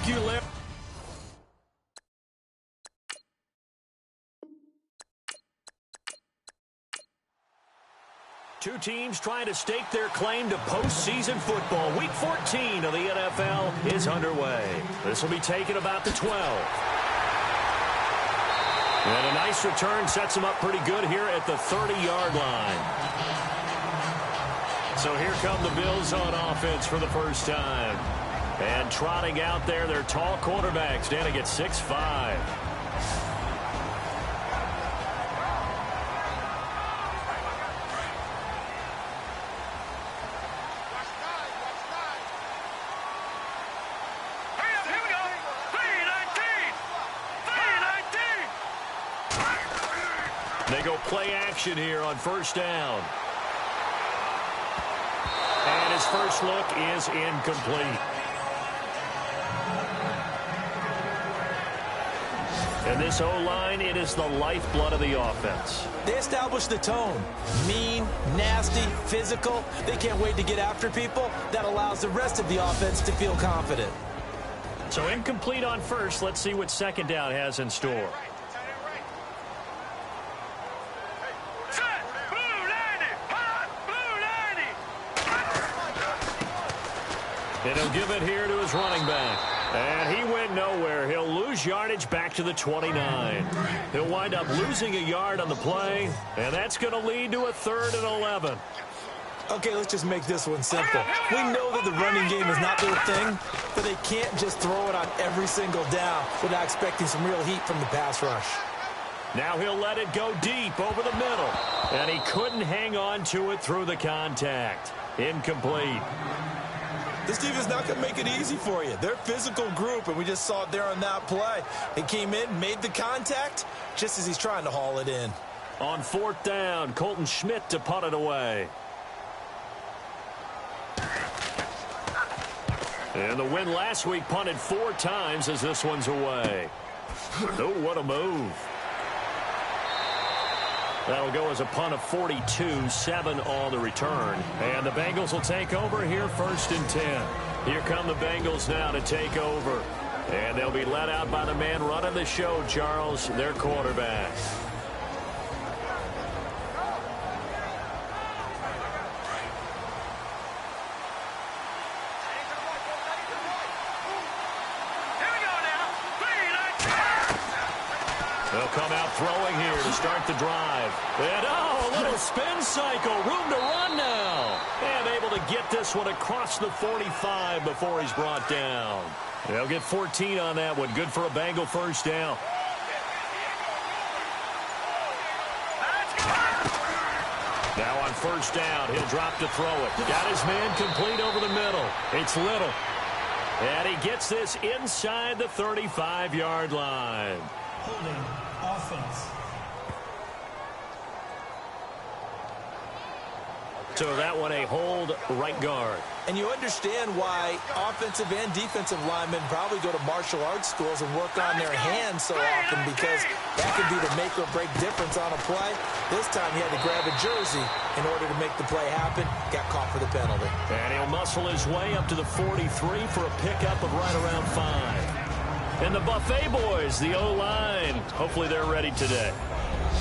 Thank you, Larry. Two teams trying to stake their claim to postseason football. Week 14 of the NFL is underway. This will be taken about the 12. And a nice return sets them up pretty good here at the 30-yard line. So here come the Bills on offense for the first time. And trotting out there, their tall quarterback standing at 6'5". They go play action here on first down. And his first look is incomplete. And this O-line, it is the lifeblood of the offense. They establish the tone. Mean, nasty, physical. They can't wait to get after people. That allows the rest of the offense to feel confident. So incomplete on first. Let's see what second down has in store. And he'll give it here to his running back. And he went nowhere. He'll lose yardage back to the 29. He'll wind up losing a yard on the play, and that's going to lead to a 3rd and 11. Okay, let's just make this one simple. We know that the running game is not their thing, but they can't just throw it on every single down without expecting some real heat from the pass rush. Now he'll let it go deep over the middle. And he couldn't hang on to it through the contact. Incomplete. This team is not going to make it easy for you. They're a physical group, and we just saw it there on that play. He came in, made the contact, just as he's trying to haul it in. On 4th down, Colton Schmidt to punt it away. And the win last week punted 4 times as this one's away. Oh, what a move. That'll go as a punt of 42, 7 on the return. And the Bengals will take over here 1st and 10. Here come the Bengals now to take over. And they'll be led out by the man running the show, Charles, their quarterback. They'll come out throwing here to start the drive. And, oh, a little spin cycle. Room to run now. And able to get this one across the 45 before he's brought down. They'll get 14 on that one. Good for a Bengal first down. Now on first down, he'll drop to throw it. Got his man complete over the middle. It's Little. And he gets this inside the 35-yard line. Holding offense. So that one a hold right guard. And you understand why offensive and defensive linemen probably go to martial arts schools and work on their hands so often, because that could be the make or break difference on a play. This time he had to grab a jersey in order to make the play happen. Got caught for the penalty. And he'll muscle his way up to the 43 for a pickup of right around 5. And the Buffet boys, the O-line, hopefully they're ready today.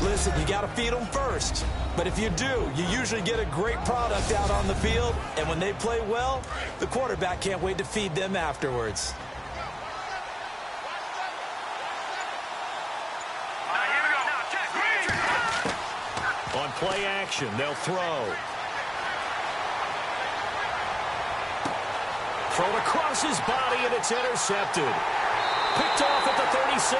Listen, you got to feed them first. But if you do, you usually get a great product out on the field. And when they play well, the quarterback can't wait to feed them afterwards. On play action, they'll throw. Thrown across his body, and it's intercepted. Picked off at the 36.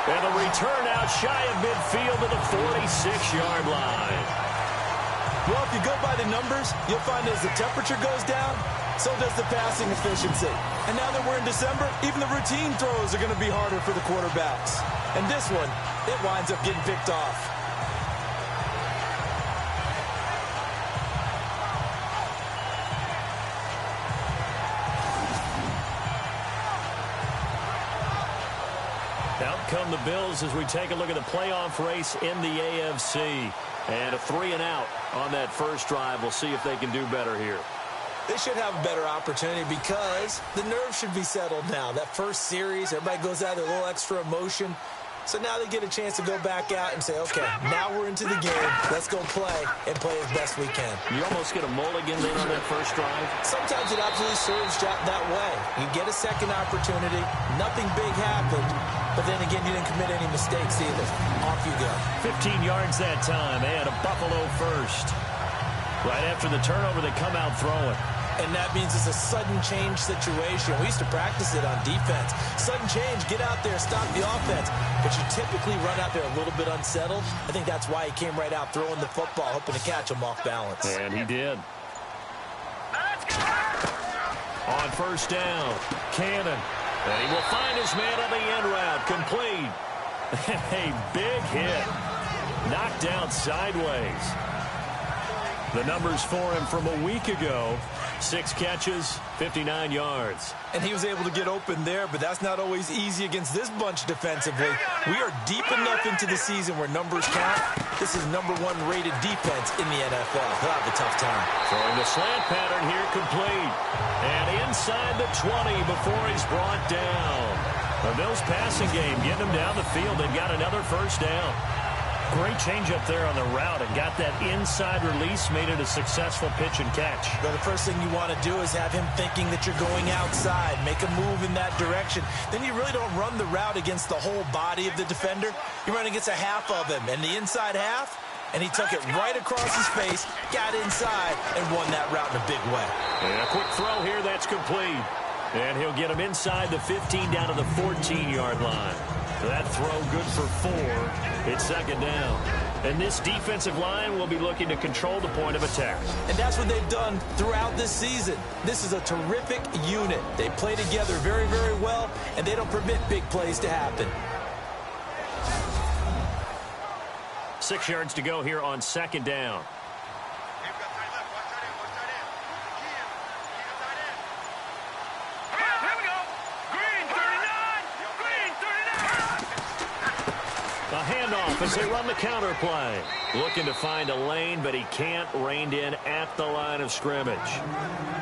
And the return out shy of midfield to the 46-yard line. Well, if you go by the numbers, you'll find as the temperature goes down, so does the passing efficiency. And now that we're in December, even the routine throws are going to be harder for the quarterbacks. And this one, it winds up getting picked off. Out come the Bills as we take a look at the playoff race in the AFC. And a 3-and-out on that first drive. We'll see if they can do better here. They should have a better opportunity because the nerves should be settled now. That first series, everybody goes out with a little extra emotion. So now they get a chance to go back out and say, okay, now we're into the game. Let's go play and play as best we can. You almost get a mulligan then on that first drive. Sometimes it absolutely serves that way. You get a second opportunity. Nothing big happened. But then again, you didn't commit any mistakes either. Off you go. 15 yards that time and a Buffalo first. Right after the turnover, they come out throwing. And that means it's a sudden change situation. We used to practice it on defense. Sudden change, get out there, stop the offense. But you typically run out there a little bit unsettled. I think that's why he came right out throwing the football, hoping to catch him off balance. And he did. On first down, Cannon. And he will find his man on the end route, complete. A big hit. Knocked down sideways. The numbers for him from a week ago. 6 catches, 59 yards. And he was able to get open there, but that's not always easy against this bunch defensively. We are deep enough into the season where numbers count. This is #1 rated defense in the NFL. He'll have a tough time. Throwing the slant pattern here, complete. And inside the 20 before he's brought down. The Bills passing game getting him down the field and got another first down. Great change up there on the route and got that inside release, made it a successful pitch and catch. But the first thing you want to do is have him thinking that you're going outside, make a move in that direction. Then you really don't run the route against the whole body of the defender. You run against a half of him, and the inside half, and he took it right across his face, got inside, and won that route in a big way. And a quick throw here, that's complete. And he'll get him inside the 15 down to the 14-yard line. That throw good for 4. It's second down. And this defensive line will be looking to control the point of attack. And that's what they've done throughout this season. This is a terrific unit. They play together very, very well, and they don't permit big plays to happen. 6 yards to go here on second down. A handoff as they run the counter play. Looking to find a lane, but he can't. Reined in at the line of scrimmage.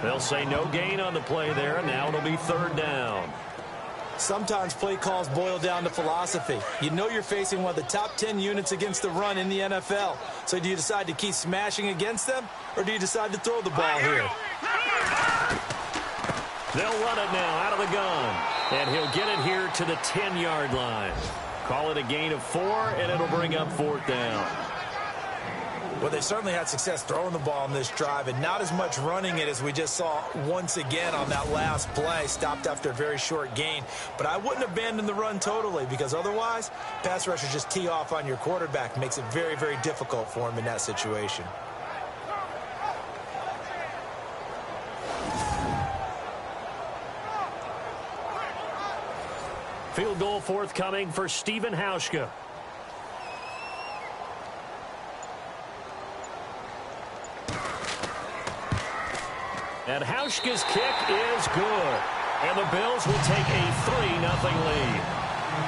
They'll say no gain on the play there, and now it'll be third down. Sometimes play calls boil down to philosophy. You know you're facing one of the top 10 units against the run in the NFL. So do you decide to keep smashing against them, or do you decide to throw the ball here? They'll run it now out of the gun. And he'll get it here to the 10-yard line. Call it a gain of 4, and it'll bring up fourth down. Well, they certainly had success throwing the ball on this drive, and not as much running it as we just saw once again on that last play. Stopped after a very short gain. But I wouldn't abandon the run totally, because otherwise, pass rushers just tee off on your quarterback. Makes it very, very difficult for him in that situation. Field goal forthcoming for Stephen Hauschka. And Hauschka's kick is good. And the Bills will take a 3-0 lead.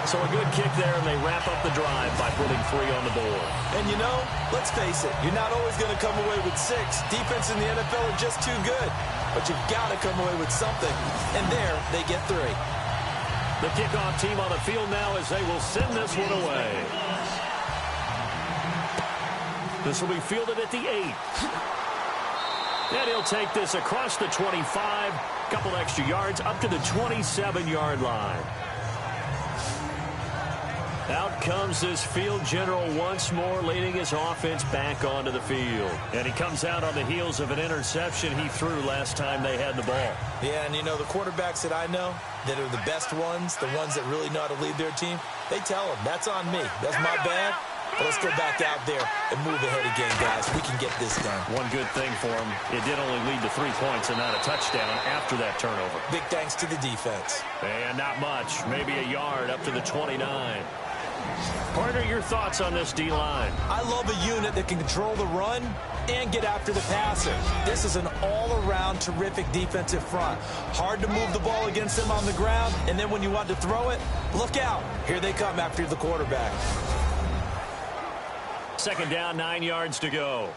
So a good kick there, and they wrap up the drive by putting 3 on the board. And you know, let's face it, you're not always going to come away with 6. Defense in the NFL are just too good. But you've got to come away with something. And there, they get 3. The kickoff team on the field now as they will send this one away. This will be fielded at the 8. And he'll take this across the 25, couple extra yards up to the 27-yard line. Out comes this field general once more, leading his offense back onto the field. And he comes out on the heels of an interception he threw last time they had the ball. Yeah, and you know, the quarterbacks that I know that are the best ones, the ones that really know how to lead their team, they tell them, that's on me. That's my bad. But let's go back out there and move ahead again, guys. We can get this done. One good thing for him, it did only lead to 3 points and not a touchdown after that turnover. Big thanks to the defense. And not much, maybe a yard up to the 29. Partner, your thoughts on this D-line? I love a unit that can control the run and get after the passer. This is an all-around terrific defensive front. Hard to move the ball against them on the ground, and then when you want to throw it, look out. Here they come after the quarterback. Second down, 9 yards to go.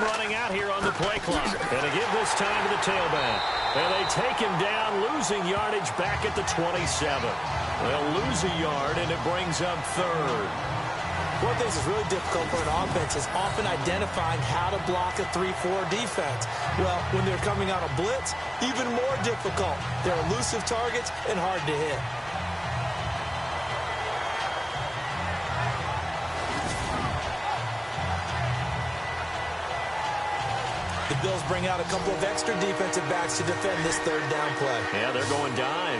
time running out here on the play clock. And they give this time to the tailback. And they take him down, losing yardage back at the 27. They'll lose a yard, and it brings up third. One thing that's really difficult for an offense is often identifying how to block a 3-4 defense. Well, when they're coming out of blitz, even more difficult. They're elusive targets and hard to hit. The Bills bring out a couple of extra defensive backs to defend this third down play. Yeah, they're going dime.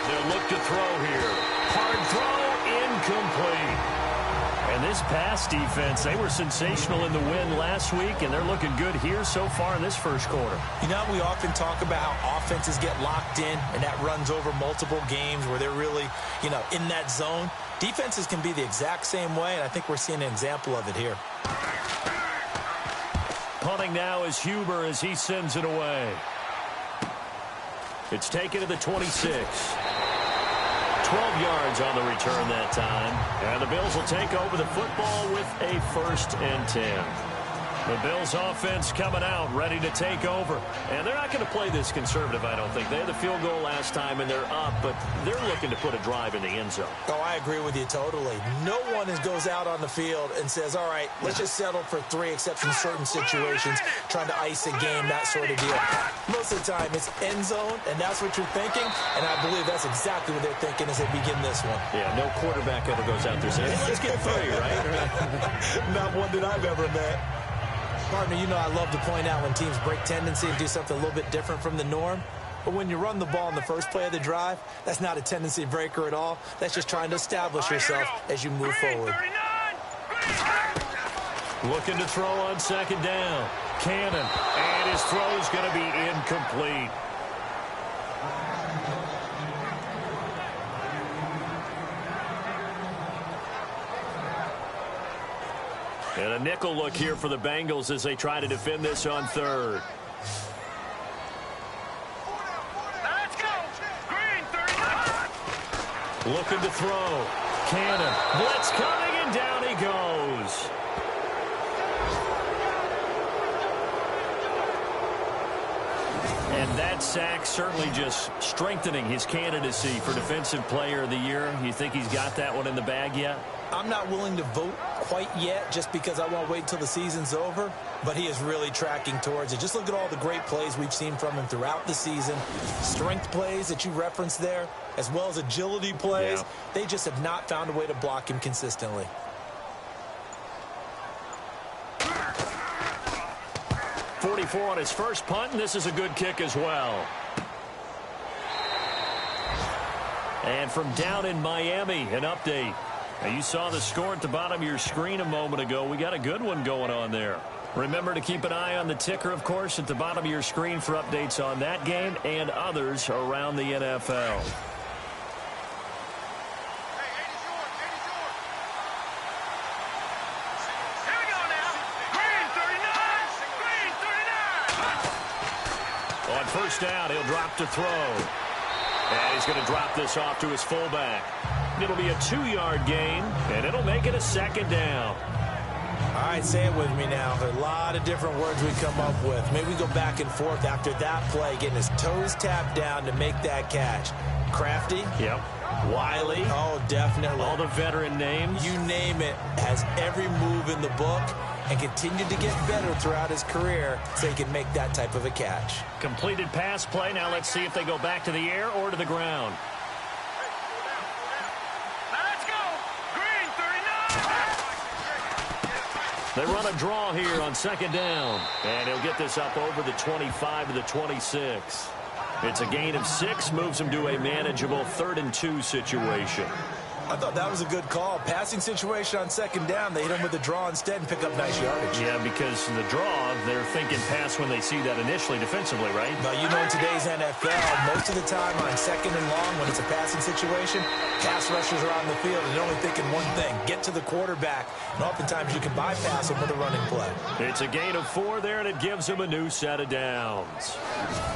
They'll look to throw here. Hard throw, incomplete. And this pass defense, they were sensational in the win last week, and they're looking good here so far in this first quarter. You know, we often talk about how offenses get locked in, and that runs over multiple games where they're really, in that zone. Defenses can be the exact same way, and I think we're seeing an example of it here. Punting now is Huber as he sends it away. It's taken to the 26. 12 yards on the return that time. And the Bills will take over the football with a 1st and 10. The Bills offense coming out, ready to take over. And they're not going to play this conservative, I don't think. They had the field goal last time, and they're up, but they're looking to put a drive in the end zone. Oh, I agree with you totally. No one goes out on the field and says, all right, let's just settle for 3, except in certain situations, trying to ice a game, that sort of deal. Most of the time, it's end zone, and that's what you're thinking, and I believe that's exactly what they're thinking as they begin this one. Yeah, no quarterback ever goes out there saying, hey, let's get 3, right? Not one that I've ever met. Partner, I love to point out when teams break tendency and do something a little bit different from the norm. But when you run the ball in the first play of the drive, that's not a tendency breaker at all. That's just trying to establish yourself as you move forward. Looking to throw on 2nd down. Cannon. And his throw is going to be incomplete. And a nickel look here for the Bengals as they try to defend this on 3rd. Let's go. Green, 39. Looking to throw. Cannon. Blitz coming, and down he goes. And that sack certainly just strengthening his candidacy for Defensive Player of the Year. You think he's got that one in the bag yet? I'm not willing to vote quite yet just because I want to wait until the season's over, but he is really tracking towards it. Just look at all the great plays we've seen from him throughout the season. Strength plays that you referenced there, as well as agility plays. Yeah. They just have not found a way to block him consistently. .44 on his first punt, and this is a good kick as well. And from down in Miami, an update. Now, you saw the score at the bottom of your screen a moment ago. We got a good one going on there. Remember to keep an eye on the ticker, of course, at the bottom of your screen for updates on that game and others around the NFL. On 1st down, he'll drop to throw. And he's going to drop this off to his fullback. It'll be a 2-yard gain, and it'll make it a 2nd down. All right, say it with me now. There are a lot of different words we come up with. Maybe we go back and forth after that play, getting his toes tapped down to make that catch. Crafty. Yep. Wiley. Oh, definitely. All the veteran names. You name it. Has every move in the book and continued to get better throughout his career so he can make that type of a catch. Completed pass play. Now let's see if they go back to the air or to the ground. Let's go. Green, 39. They run a draw here on 2nd down. And he'll get this up over the 25 to the 26. It's a gain of 6, moves him to a manageable 3rd and 2 situation. I thought that was a good call. Passing situation on 2nd down. They hit him with a draw instead and pick up nice yardage. Yeah, because the draw, they're thinking pass when they see that initially defensively, right? But you know, in today's NFL, most of the time on 2nd and long, when it's a passing situation, pass rushers are on the field and they're only thinking one thing, get to the quarterback. And oftentimes you can bypass them with a running play. It's a gain of 4 there, and it gives him a new set of downs.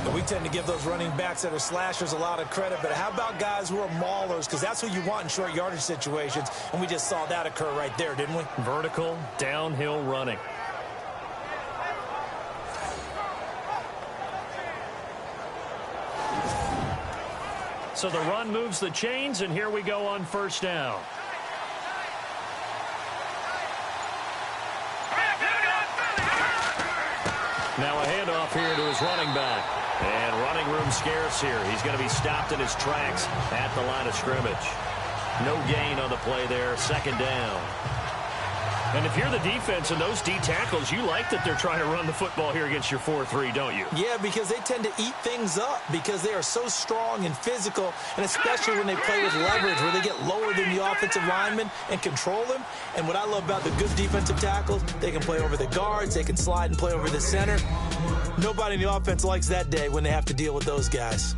But we tend to give those running backs that are slashers a lot of credit, but how about guys who are maulers? Because that's who you want in short yardage situations, and we just saw that occur right there, didn't we? Vertical, downhill running. So the run moves the chains, and here we go on first down. Now a handoff here to his running back. And running room scarce here. He's going to be stopped in his tracks at the line of scrimmage. No gain on the play there. Second down. And if you're the defense and those D tackles, you like that they're trying to run the football here against your 4-3, don't you? Yeah, because they tend to eat things up because they are so strong and physical, and especially when they play with leverage where they get lower than the offensive linemen and control them. And what I love about the good defensive tackles, they can play over the guards, they can slide and play over the center. Nobody in the offense likes that day when they have to deal with those guys.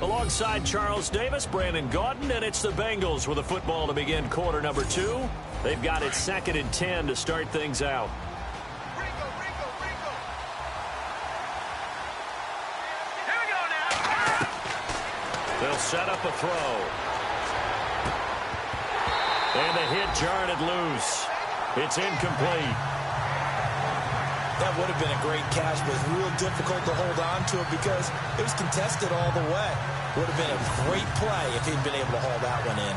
Alongside Charles Davis, Brandon Gaudin, and it's the Bengals with a football to begin quarter number 2. They've got it 2nd and 10 to start things out. Here we go now. They'll set up a throw. And the hit jarred it loose. It's incomplete. That would have been a great catch, but it's real difficult to hold on to it because it was contested all the way. Would have been a great play if he'd been able to haul that one in.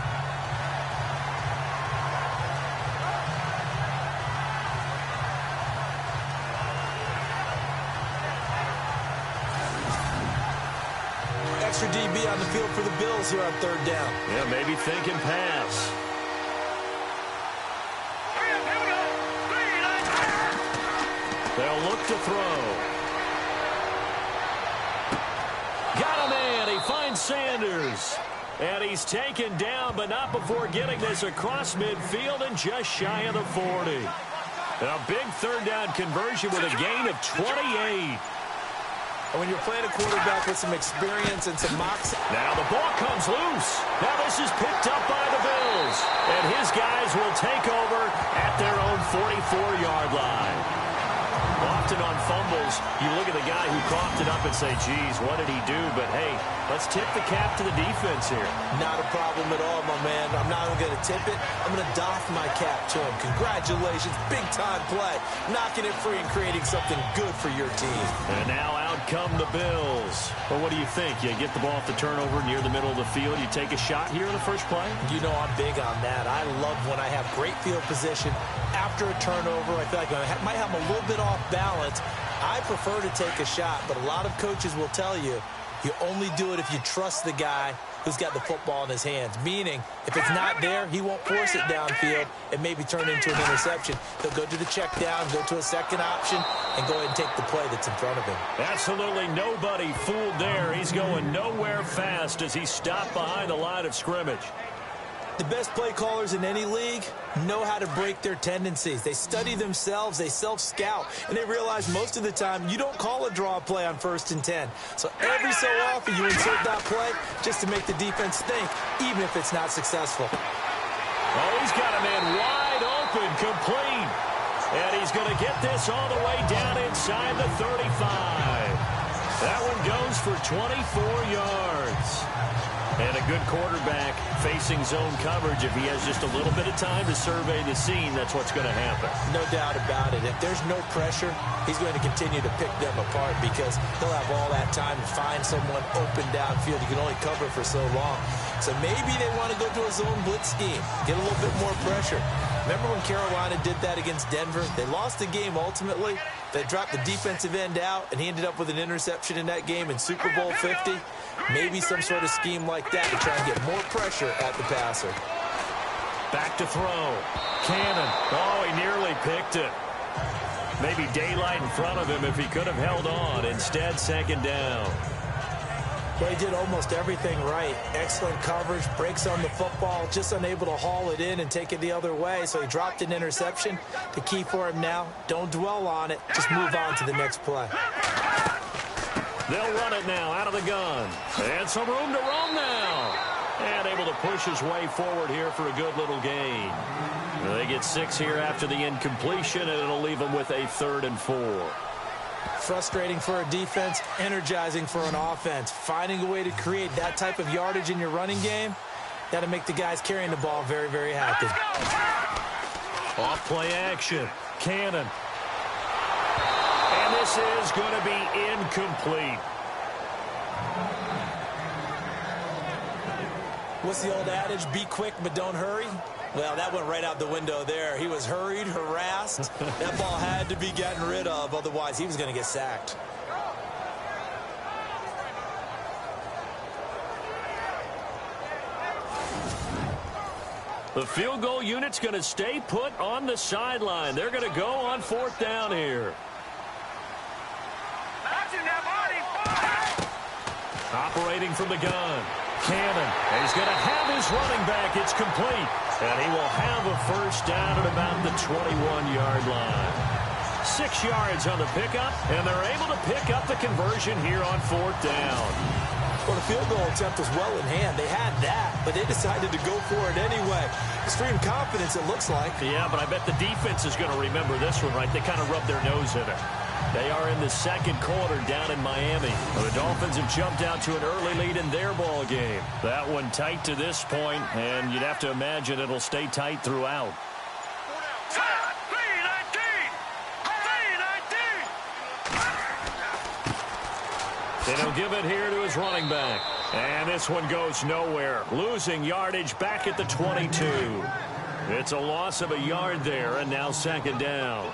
Extra DB on the field for the Bills here on third down. Yeah, maybe thinking pass. They'll look to throw. Got a man. He finds Sanders. And he's taken down, but not before getting this across midfield and just shy of the 40. A big third down conversion with a gain of 28. And when you're playing a quarterback with some experience and some moxie. Now the ball comes loose. Now this is picked up by the Bills. And his guys will take over at their own 44-yard line. Often on fumbles, you look at the guy who coughed it up and say, geez, what did he do? But, hey, let's tip the cap to the defense here. Not a problem at all, my man. I'm not even going to tip it. I'm going to doff my cap to him. Congratulations. Big-time play. Knocking it free and creating something good for your team. And now out come the Bills. Well, what do you think? You get the ball off the turnover near the middle of the field. You take a shot here in the first play? You know I'm big on that. I love when I have great field position. After a turnover, I feel like I might have a little bit off balance. I prefer to take a shot, but a lot of coaches will tell you, you only do it if you trust the guy who's got the football in his hands. Meaning, if it's not there, he won't force it downfield and maybe turn into an interception. He'll go to the check down, go to a second option, and go ahead and take the play that's in front of him. Absolutely nobody fooled there. He's going nowhere fast as he stopped behind the line of scrimmage. The best play callers in any league know how to break their tendencies. They study themselves, they self-scout, and they realize most of the time you don't call a draw play on 1st and 10. So every so often you insert that play just to make the defense think, even if it's not successful. Oh, he's got a man wide open, complete. And he's going to get this all the way down inside the 35. That one goes for 24 yards. And a good quarterback facing zone coverage. If he has just a little bit of time to survey the scene, that's what's going to happen. No doubt about it. If there's no pressure, he's going to continue to pick them apart because he'll have all that time to find someone open downfield. You can only cover for so long. So maybe they want to go to a zone blitz scheme, get a little bit more pressure. Remember when Carolina did that against Denver? They lost the game ultimately. They dropped the defensive end out, and he ended up with an interception in that game in Super Bowl 50. Maybe some sort of scheme like that to try and get more pressure at the passer. Back to throw. Cannon. Oh, he nearly picked it. Maybe daylight in front of him if he could have held on. Instead, second down. Well, he did almost everything right. Excellent coverage, breaks on the football, just unable to haul it in and take it the other way. So he dropped an interception. The key for him now, don't dwell on it. Just move on to the next play. They'll run it now out of the gun. And some room to roam now. And able to push his way forward here for a good little gain. They get 6 here after the incompletion, and it'll leave them with a 3rd and 4. Frustrating for a defense, energizing for an offense. Finding a way to create that type of yardage in your running game, that'll make the guys carrying the ball very, very happy. Off play action. Cannon. And this is going to be incomplete. What's the old adage? Be quick, but don't hurry. Well, that went right out the window there. He was hurried, harassed. That ball had to be gotten rid of, otherwise he was going to get sacked. The field goal unit's going to stay put on the sideline. They're going to go on 4th down here. Operating from the gun. Cannon. And he's going to have his running back. It's complete. And he will have a 1st down at about the 21-yard line. 6 yards on the pickup, and they're able to pick up the conversion here on 4th down. Well, the field goal attempt was well in hand. They had that, but they decided to go for it anyway. Extreme confidence, it looks like. Yeah, but I bet the defense is going to remember this one, right? They kind of rubbed their nose in it. They are in the 2nd quarter down in Miami. The Dolphins have jumped out to an early lead in their ball game. That one tight to this point, and you'd have to imagine it'll stay tight throughout. And he'll give it here to his running back. And this one goes nowhere. Losing yardage back at the 22. It's a loss of a yard there, and now 2nd down.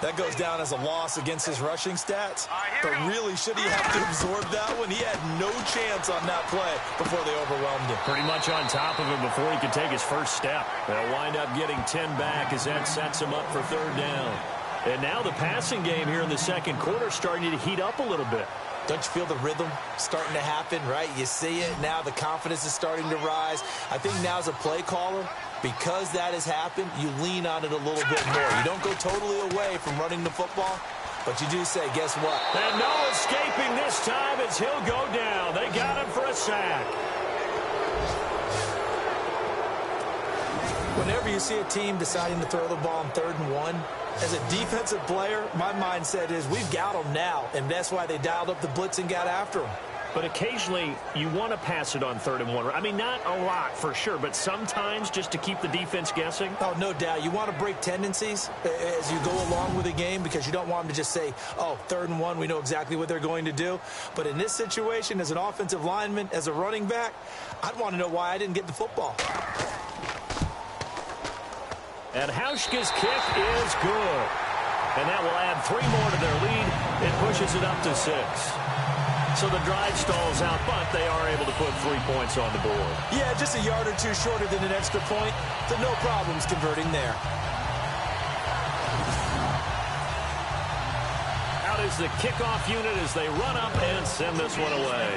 That goes down as a loss against his rushing stats. But really, should he have to absorb that one? He had no chance on that play before they overwhelmed him. Pretty much on top of him before he could take his first step. They'll wind up getting 10 back as that sets him up for 3rd down. And now the passing game here in the 2nd quarter starting to heat up a little bit. Don't you feel the rhythm starting to happen, right? You see it now. The confidence is starting to rise. I think now as a play caller, because that has happened, you lean on it a little bit more. You don't go totally away from running the football, but you do say, guess what? And no escaping this time as he'll go down. They got him for a sack. Whenever you see a team deciding to throw the ball on 3rd and 1, as a defensive player, my mindset is we've got them now, and that's why they dialed up the blitz and got after them. But occasionally, you want to pass it on 3rd and 1. I mean, not a lot for sure, but sometimes just to keep the defense guessing. Oh, no doubt. You want to break tendencies as you go along with the game because you don't want them to just say, oh, 3rd and 1, we know exactly what they're going to do. But in this situation, as an offensive lineman, as a running back, I'd want to know why I didn't get the football. And Hauschka's kick is good. And that will add 3 more to their lead. It pushes it up to 6. So the drive stalls out, but they are able to put 3 points on the board. Yeah, just a yard or two shorter than an extra point. So no problems converting there. Out is the kickoff unit as they run up and send this one away.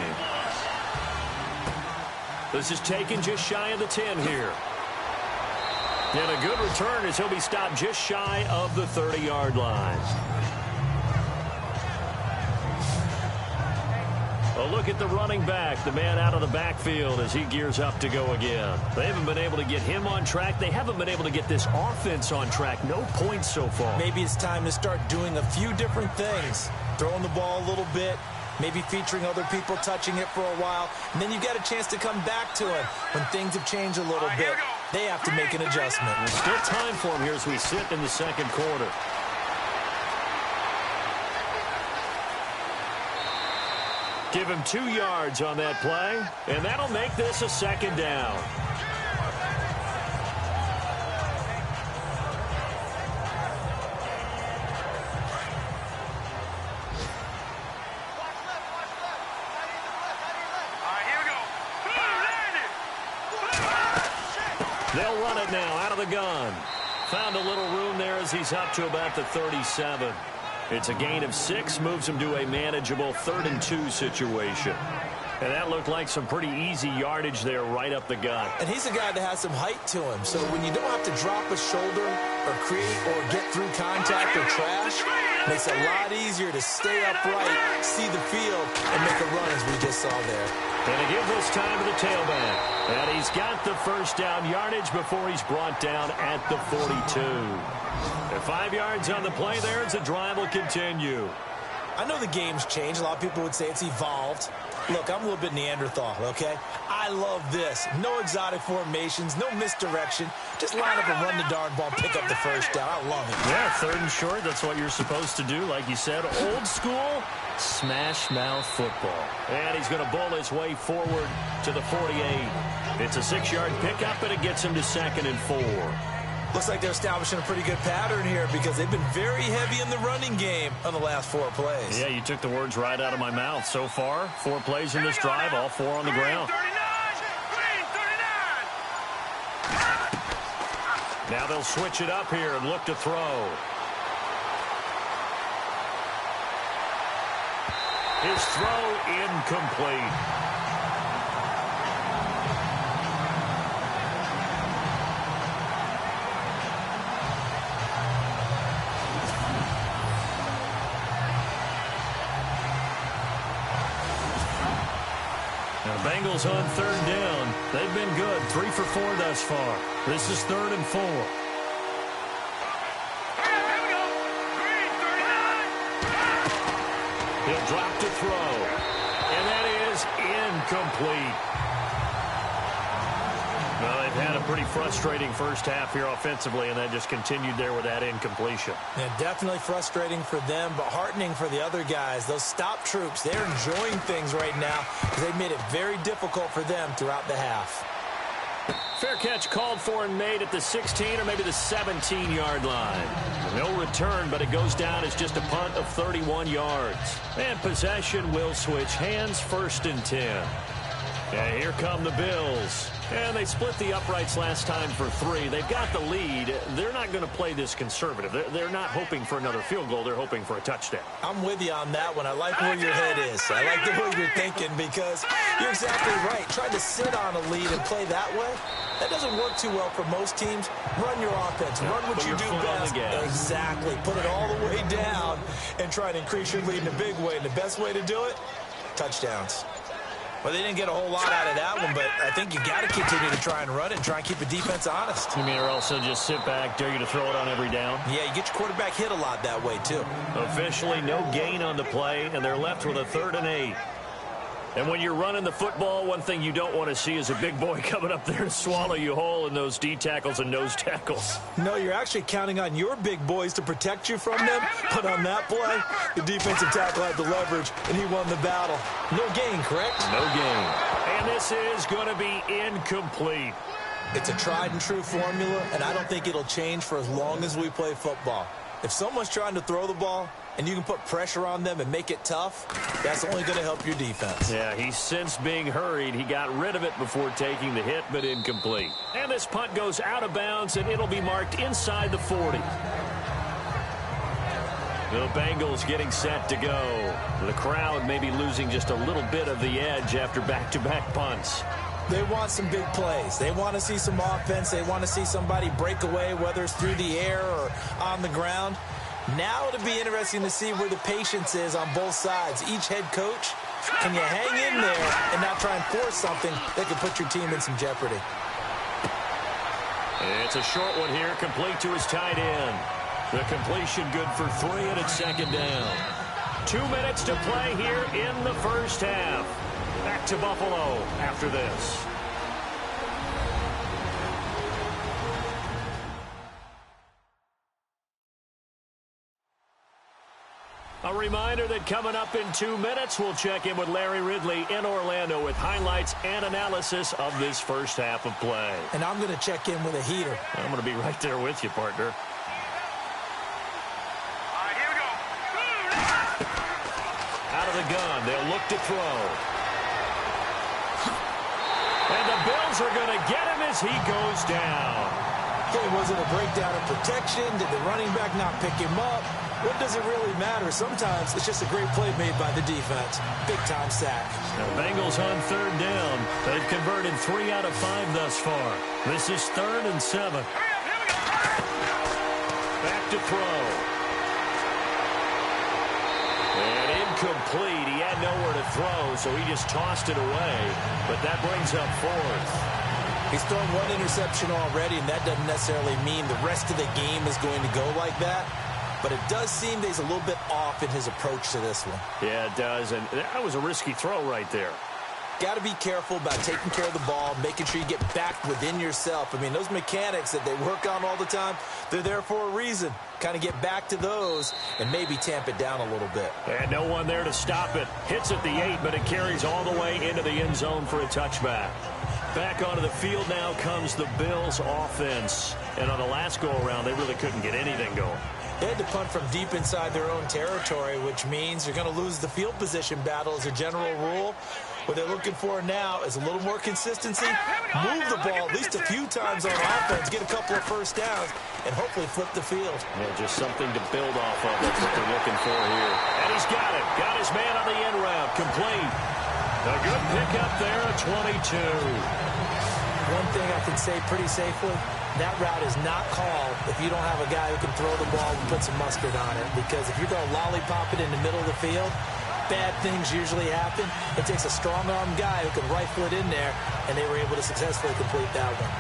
This is taken just shy of the 10 here. And a good return as he'll be stopped just shy of the 30-yard line. A look at the running back, the man out of the backfield as he gears up to go again. They haven't been able to get him on track. They haven't been able to get this offense on track. No points so far. Maybe it's time to start doing a few different things. Throwing the ball a little bit, maybe featuring other people touching it for a while, and then you've got a chance to come back to it when things have changed a little bit. They have to make an adjustment. There's still time for him here as we sit in the 2nd quarter. Give him 2 yards on that play, and that'll make this a 2nd down. They'll run it now out of the gun. Found a little room there as he's up to about the 37. It's a gain of 6, moves him to a manageable 3rd and 2 situation. And that looked like some pretty easy yardage there right up the gut. And he's a guy that has some height to him. So when you don't have to drop a shoulder or create or get through contact or trash, Makes it a lot easier to stay upright, see the field, and make a run as we just saw there. And to give this time to the tailback. And he's got the first down yardage before he's brought down at the 42. And 5 yards on the play there as the drive will continue. I know the game's changed. A lot of people would say it's evolved. Look, I'm a little bit Neanderthal, okay? I love this. No exotic formations, no misdirection. Just line up and run the darn ball, pick up the first down. I love it. Yeah, 3rd and short, that's what you're supposed to do. Like you said, old school, smash mouth football. And he's going to bowl his way forward to the 48. It's a 6-yard pickup, and it gets him to 2nd and 4. Looks like they're establishing a pretty good pattern here because they've been very heavy in the running game on the last 4 plays. Yeah, you took the words right out of my mouth. So far, 4 plays in this drive, all 4 on the ground. Now they'll switch it up here and look to throw. His throw incomplete. Bengals on 3rd down. They've been good. 3 for 4 thus far. This is 3rd and 4. He'll drop to throw. And that is incomplete. Well, they've had a pretty frustrating first half here offensively, and that just continued there with that incompletion. Yeah, definitely frustrating for them, but heartening for the other guys. Those stop troops, they're enjoying things right now because they've made it very difficult for them throughout the half. Fair catch called for and made at the 16 or maybe the 17-yard line. No return, but it goes down as just a punt of 31 yards. And possession will switch hands, 1st and 10. And here come the Bills. And they split the uprights last time for 3. They've got the lead. They're not going to play this conservative. They're not hoping for another field goal. They're hoping for a touchdown. I'm with you on that one. I like where your head is. I like the way you're thinking because you're exactly right. Trying to sit on a lead and play that way, that doesn't work too well for most teams. Run your offense. Run what you do best. Exactly. Put it all the way down and try to increase your lead in a big way. And the best way to do it, touchdowns. Well, they didn't get a whole lot out of that one, but I think you got to continue to try and run it and try and keep the defense honest. You mean or also just sit back, dare you to throw it on every down? Yeah, you get your quarterback hit a lot that way, too. Officially, no gain on the play, and they're left with a 3rd and 8. And when you're running the football, one thing you don't want to see is a big boy coming up there to swallow you whole in those D tackles and nose tackles. No, you're actually counting on your big boys to protect you from them. But on that play, the defensive tackle had the leverage, and he won the battle. No gain, correct? No gain. And this is going to be incomplete. It's a tried-and-true formula, and I don't think it'll change for as long as we play football. If someone's trying to throw the ball, and you can put pressure on them and make it tough, that's only going to help your defense. Yeah, he's since being hurried. He got rid of it before taking the hit, but incomplete. And this punt goes out of bounds, and it'll be marked inside the 40. The Bengals getting set to go. The crowd may be losing just a little bit of the edge after back-to-back punts. They want some big plays. They want to see some offense. They want to see somebody break away, whether it's through the air or on the ground. Now it'll be interesting to see where the patience is on both sides. Each head coach, can you hang in there and not try and force something that could put your team in some jeopardy? It's a short one here, complete to his tight end. The completion good for 3, and it's 2nd down. 2 minutes to play here in the first half. Back to Buffalo after this. A reminder that coming up in 2 minutes, we'll check in with Larry Ridley in Orlando with highlights and analysis of this first half of play. And I'm going to check in with a heater. I'm going to be right there with you, partner. All right, here we go. Out of the gun, they'll look to throw. And the Bills are going to get him as he goes down. Okay, was it a breakdown of protection? Did the running back not pick him up? What does it really matter? Sometimes it's just a great play made by the defense. Big-time sack. The Bengals on 3rd down. They've converted 3 out of 5 thus far. This is 3rd and 7. Back to throw. incomplete. He had nowhere to throw, so he just tossed it away. But that brings up fourth. He's thrown one interception already, and that doesn't necessarily mean the rest of the game is going to go like that. But it does seem that he's a little bit off in his approach to this one. Yeah, it does, and that was a risky throw right there. Got to be careful about taking care of the ball, making sure you get back within yourself. I mean, those mechanics that they work on all the time, they're there for a reason. Kind of get back to those and maybe tamp it down a little bit. And no one there to stop it. Hits at the 8, but it carries all the way into the end zone for a touchback. Back onto the field now comes the Bills offense. And on the last go-around, they really couldn't get anything going. They had to punt from deep inside their own territory, which means you're going to lose the field position battle as a general rule. What they're looking for now is a little more consistency, move the ball at least a few times on offense, get a couple of first downs, and hopefully flip the field. Yeah, just something to build off of. That's what they're looking for here. And he's got it. Got his man on the end route. Complete. A good pickup there at 22. One thing I can say pretty safely, that route is not called if you don't have a guy who can throw the ball and put some mustard on it. Because if you're going to lollipop it in the middle of the field, bad things usually happen. It takes a strong-arm guy who can rifle it in there, and they were able to successfully complete that one.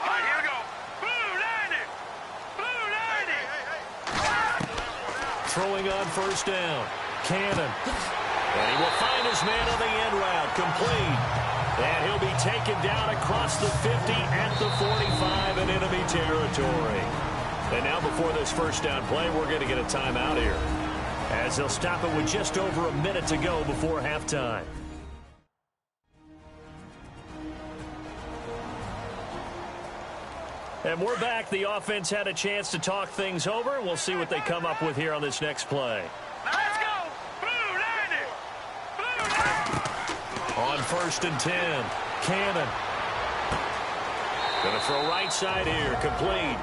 All right, here we go. Blue 90. Blue 90. Throwing on first down. Cannon. And he will find his man on the end route. Complete. And he'll be taken down across the 50 at the 45 in enemy territory. And now before this first down play, we're going to get a timeout here, as they'll stop it with just over a minute to go before halftime. And we're back. The offense had a chance to talk things over. We'll see what they come up with here on this next play. Now let's go. Blue 90. Blue 90. On first and 10, Cannon. Going to throw right side here, complete.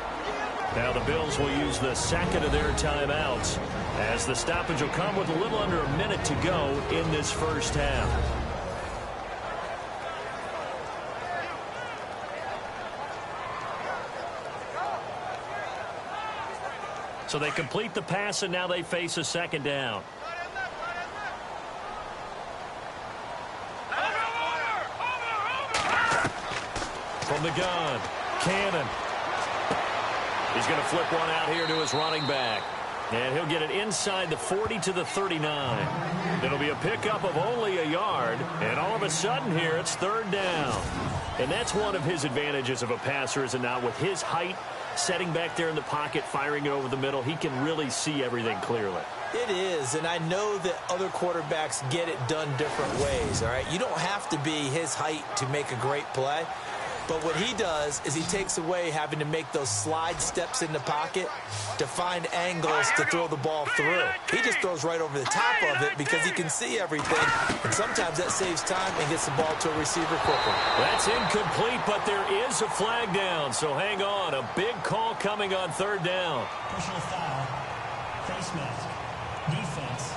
Now the Bills will use the second of their timeouts, as the stoppage will come with a little under a minute to go in this first half. So they complete the pass, and now they face a second down. From the gun, Cannon. He's going to flip one out here to his running back. And he'll get it inside the 40 to the 39. It'll be a pickup of only a yard. And all of a sudden here, it's third down. And that's one of his advantages of a passer, is it not? With his height, setting back there in the pocket, firing it over the middle, he can really see everything clearly. It is, and I know that other quarterbacks get it done different ways, all right? You don't have to be his height to make a great play. But what he does is he takes away having to make those slide steps in the pocket to find angles to throw the ball through. He just throws right over the top of it because he can see everything. And sometimes that saves time and gets the ball to a receiver quicker. That's incomplete, but there is a flag down. So hang on. A big call coming on third down. Personal foul. Face mask. Defense.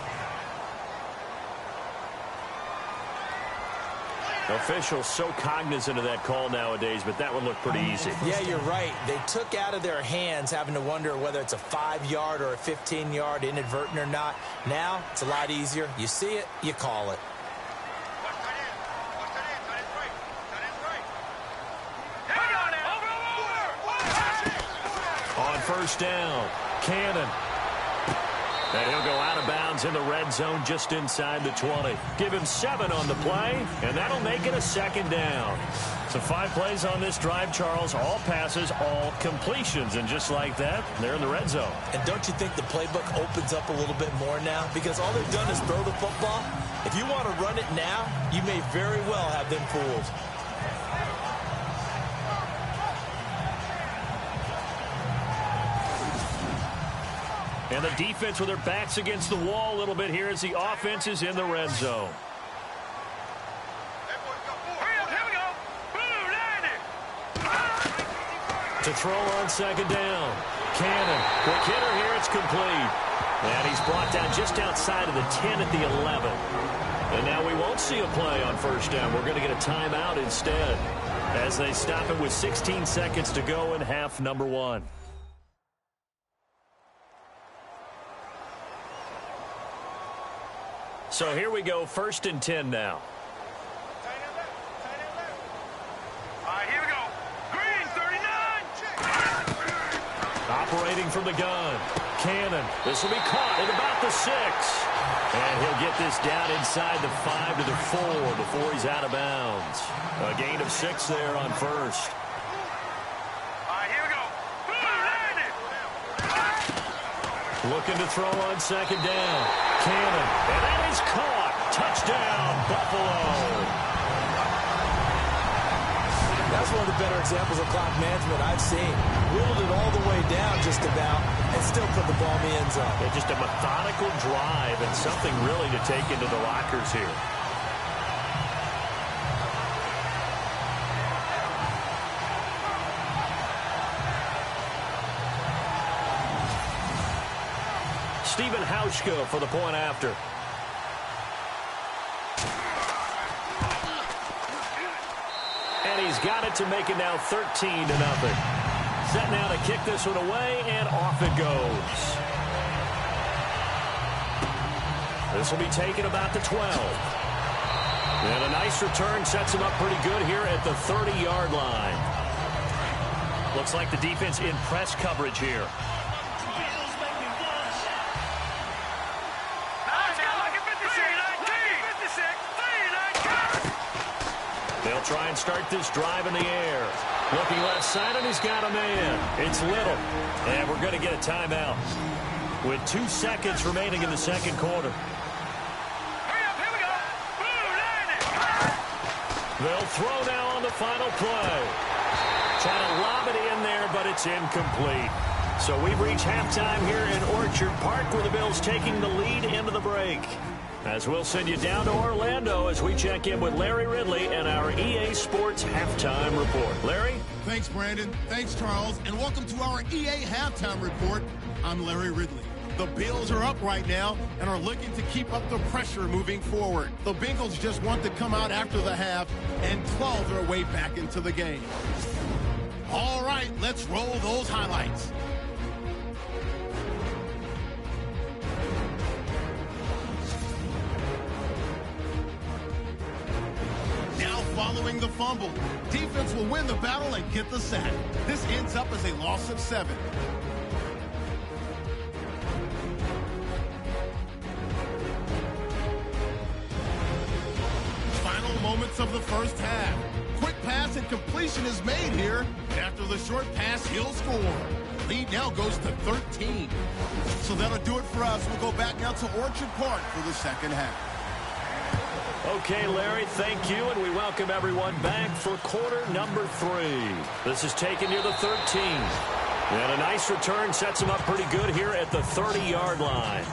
Officials so cognizant of that call nowadays, but that one looked pretty easy. Yeah, you're right. They took out of their hands having to wonder whether it's a 5-yard or a 15-yard, inadvertent or not. Now, it's a lot easier. You see it, you call it. On first down, Cannon. And he'll go out of bounds in the red zone just inside the 20. Give him 7 on the play, and that'll make it a second down. So 5 plays on this drive, Charles. All passes, all completions. And just like that, they're in the red zone. And don't you think the playbook opens up a little bit more now? Because all they've done is throw the football. If you want to run it now, you may very well have them fooled. And the defense with their backs against the wall a little bit here as the offense is in the red zone. To throw on second down. Cannon. Quick hitter here. It's complete. And he's brought down just outside of the 10 at the 11. And now we won't see a play on first down. We're going to get a timeout instead. as they stop it with 16 seconds to go in half number one. So here we go, 1st and 10 now. All right, here we go. Green, 39. Operating from the gun. Cannon. This will be caught at about the 6. And he'll get this down inside the 5 to the 4 before he's out of bounds. A gain of 6 there on first. All right, here we go. Boom, landed. Looking to throw on 2nd down. Cannon. And that is caught. Touchdown, Buffalo. That's one of the better examples of clock management I've seen. Whittled it all the way down just about and still put the ball in the end zone. Yeah, just a methodical drive and something really to take into the lockers here. Stephen Hauschka for the point after. And he's got it to make it now 13-0. Set now to kick this one away, and off it goes. This will be taken about the 12. And a nice return sets him up pretty good here at the 30-yard line. Looks like the defense in press coverage here. They'll try and start this drive in the air. Looking left side, and he's got a man. It's Little. And we're going to get a timeout with 2 seconds remaining in the second quarter. Hurry up, here we go. Boom, landed. They'll throw now on the final play. Trying to lob it in there, but it's incomplete. So we've reached halftime here in Orchard Park, where the Bills taking the lead into the break. As we'll send you down to Orlando as we check in with Larry Ridley and our EA Sports Halftime Report. Larry? Thanks, Brandon. Thanks, Charles. And welcome to our EA Halftime Report. I'm Larry Ridley. The Bills are up right now and are looking to keep up the pressure moving forward. The Bengals just want to come out after the half and claw their way back into the game. All right, let's roll those highlights. Following the fumble, defense will win the battle and get the sack. This ends up as a loss of 7. Final moments of the first half. Quick pass and completion is made here. After the short pass, he'll score. Lead now goes to 13. So that'll do it for us. We'll go back now to Orchard Park for the second half. Okay, Larry, thank you, and we welcome everyone back for quarter number 3. This is taken near the 13. And a nice return sets him up pretty good here at the 30-yard line.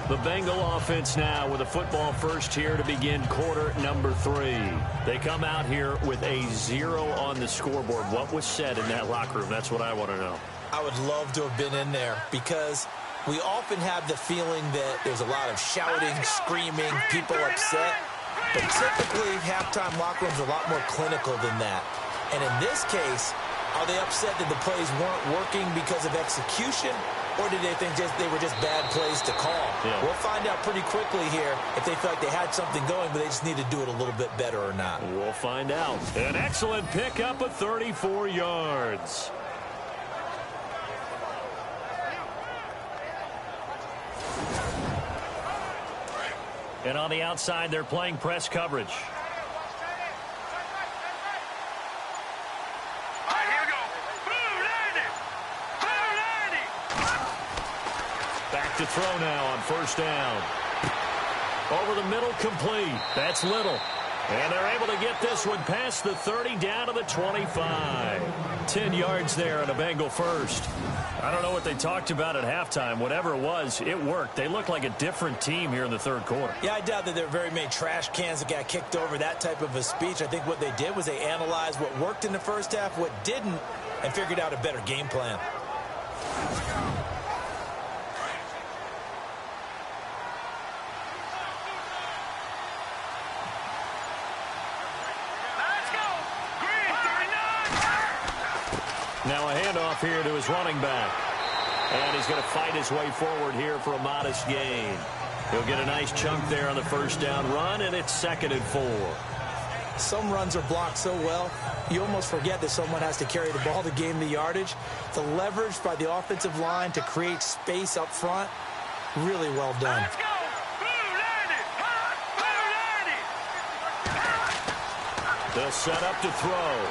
The Bengal offense now with a football first here to begin quarter number 3. They come out here with a 0 on the scoreboard. What was said in that locker room? That's what I want to know. I would love to have been in there because we often have the feeling that there's a lot of shouting, screaming, people upset. But typically, halftime locker rooms are a lot more clinical than that. And in this case, are they upset that the plays weren't working because of execution? Or did they think they were just bad plays to call? Yeah. We'll find out pretty quickly here if they feel like they had something going, but they just need to do it a little bit better or not. We'll find out. An excellent pickup of 34 yards. And on the outside, they're playing press coverage. All right, here we go. Boom, landed. Boom, landed. Back to throw now on first down. Over the middle, complete. That's Little. And they're able to get this one past the 30 down to the 25. 10 yards there and a Bengal first. I don't know what they talked about at halftime. Whatever it was, it worked. They look like a different team here in the third quarter. Yeah, I doubt that there are very many trash cans that got kicked over, that type of a speech. I think what they did was they analyzed what worked in the first half, what didn't, and figured out a better game plan. Now a handoff here to his running back. And he's going to fight his way forward here for a modest gain. He'll get a nice chunk there on the first down run, and it's 2nd and 4. Some runs are blocked so well, you almost forget that someone has to carry the ball to gain the yardage. The leverage by the offensive line to create space up front, really well done. Let's go. Blue landed. Blue landed. They'll set up to throw.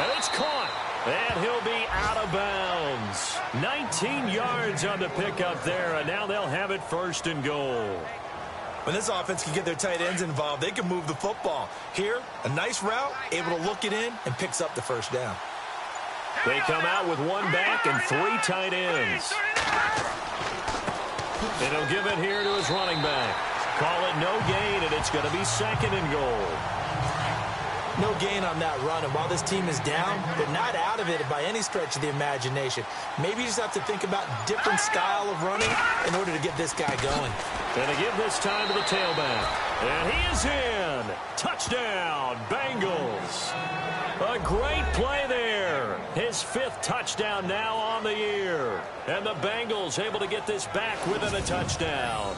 And it's caught. And he'll be out of bounds. 19 yards on the pickup there, and now they'll have it 1st and goal. When this offense can get their tight ends involved, they can move the football. Here, a nice route, able to look it in, and picks up the first down. They come out with 1 back and 3 tight ends. And he'll give it here to his running back. Call it no gain, and it's going to be 2nd and goal. No gain on that run, and while this team is down, they're not out of it by any stretch of the imagination. Maybe you just have to think about different style of running in order to get this guy going. And to give this time to the tailback. And he is in. Touchdown, Bengals. A great play there. His 5th touchdown now on the year. And the Bengals able to get this back within a touchdown.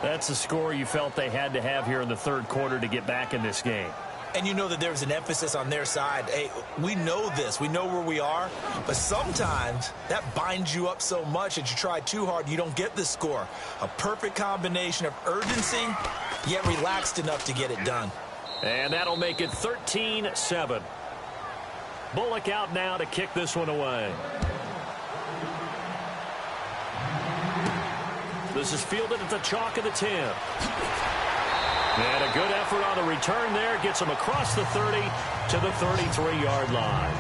That's the score you felt they had to have here in the 3rd quarter to get back in this game. And you know that there's an emphasis on their side. Hey, we know this. We know where we are. But sometimes that binds you up so much that you try too hard, you don't get the score. A perfect combination of urgency, yet relaxed enough to get it done. And that'll make it 13-7. Bullock out now to kick this one away. This is fielded at the chalk of the 10. And a good effort on the return there. Gets him across the 30 to the 33-yard line.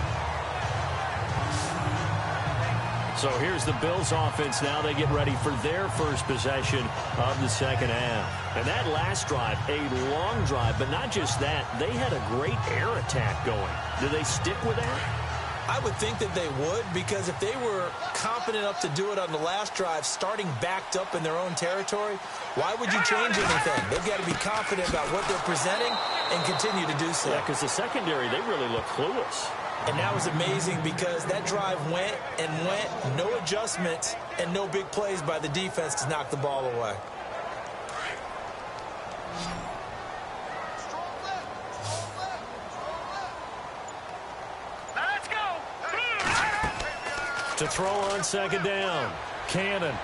So here's the Bills offense now. They get ready for their first possession of the 2nd half. And that last drive, a long drive, but not just that. They had a great air attack going. Do they stick with that? I would think that they would, because if they were confident enough to do it on the last drive, starting backed up in their own territory, why would you change anything? They've got to be confident about what they're presenting and continue to do so. Yeah, because the secondary, they really look clueless. And that was amazing because that drive went and went, no adjustments, and no big plays by the defense to knock the ball away. To throw on 2nd down. Cannon.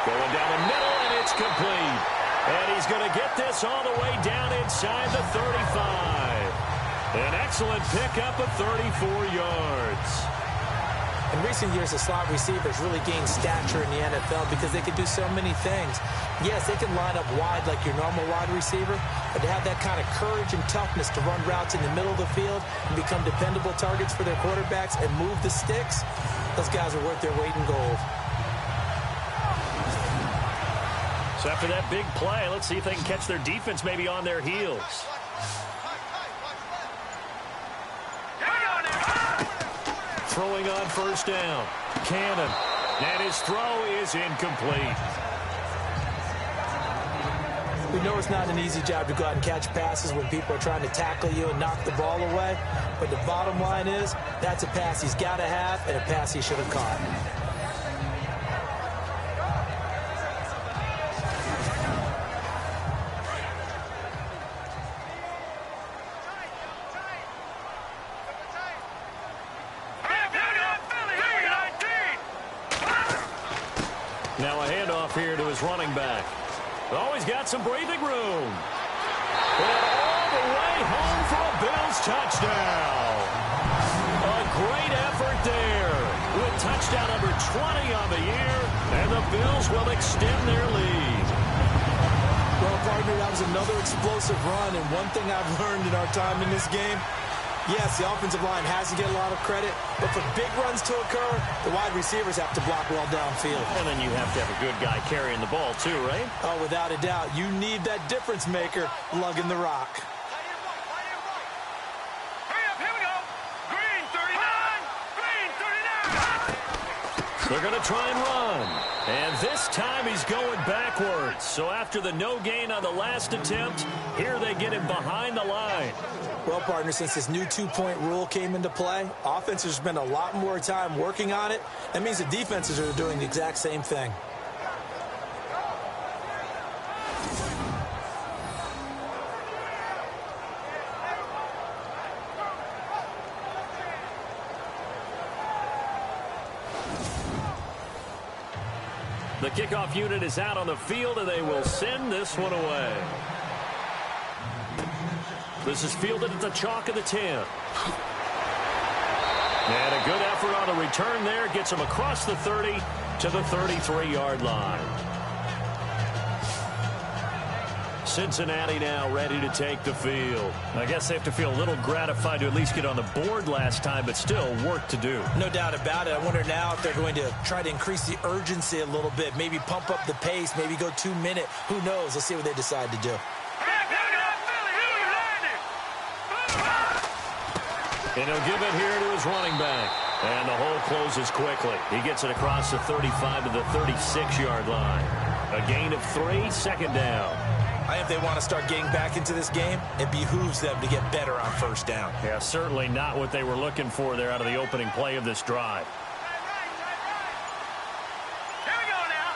Going down the middle, and it's complete. And he's going to get this all the way down inside the 35. An excellent pickup of 34 yards. In recent years, the slot receivers really gained stature in the NFL because they can do so many things. Yes, they can line up wide like your normal wide receiver, but to have that kind of courage and toughness to run routes in the middle of the field and become dependable targets for their quarterbacks and move the sticks, those guys are worth their weight in gold. So after that big play, let's see if they can catch their defense maybe on their heels. Throwing on 1st down. Cannon. And his throw is incomplete. We know it's not an easy job to go out and catch passes when people are trying to tackle you and knock the ball away. But the bottom line is, that's a pass he's got to have and a pass he should have caught. Now a handoff here to his running back. Oh, he's got some breathing room. And all the way home for a Bills touchdown. A great effort there with touchdown number 20 on the year, and the Bills will extend their lead. Well, partner, that was another explosive run, and one thing I've learned in our time in this game, yes, the offensive line has to get a lot of credit, but for big runs to occur, the wide receivers have to block well downfield. And then you have to have a good guy carrying the ball too, right? Oh, without a doubt. You need that difference maker lugging the rock. Hurry up, here we go. Green 39. Green 39. They're going to try and run. And this time he's going backwards. So after the no gain on the last attempt, here they get him behind the line. Well, partner, since this new two-point rule came into play, offenses spend a lot more time working on it. That means the defenses are doing the exact same thing. The kickoff unit is out on the field, and they will send this one away. This is fielded at the chalk of the 10. And a good effort on the return there. Gets him across the 30 to the 33-yard line. Cincinnati now ready to take the field. I guess they have to feel a little gratified to at least get on the board last time, but still work to do. No doubt about it. I wonder now if they're going to try to increase the urgency a little bit, maybe pump up the pace, maybe go 2 minute. Who knows? Let's see what they decide to do. And he'll give it here to his running back. And the hole closes quickly. He gets it across the 35 to the 36-yard line. A gain of 3, second down. I think if they want to start getting back into this game, it behooves them to get better on first down. Yeah, certainly not what they were looking for there out of the opening play of this drive. Here we go now.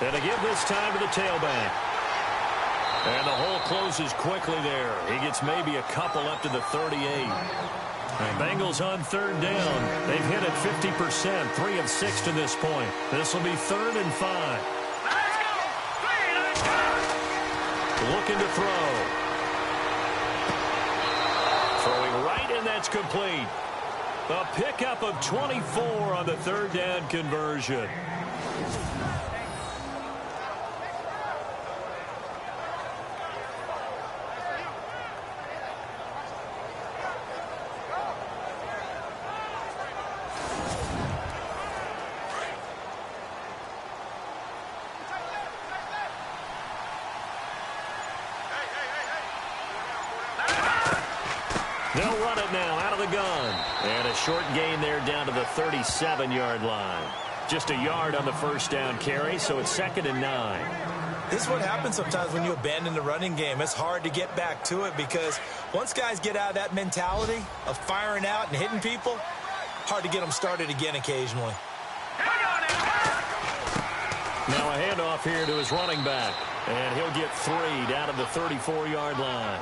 3-19. And to give this time to the tailback. And the hole closes quickly there. He gets maybe a couple up to the 38. And Bengals on third down. They've hit it 50%, 3 of 6 to this point. This will be 3rd and 5. Let's go. 3-19. Looking to throw. Throwing right, and that's complete. A pickup of 24 on the third down conversion. They'll run it now out of the gun. And a short gain there down to the 37-yard line. Just a yard on the first down carry, so it's 2nd and 9. This is what happens sometimes when you abandon the running game. It's hard to get back to it because once guys get out of that mentality of firing out and hitting people, hard to get them started again occasionally. Now a handoff here to his running back. And he'll get 3 down to the 34-yard line.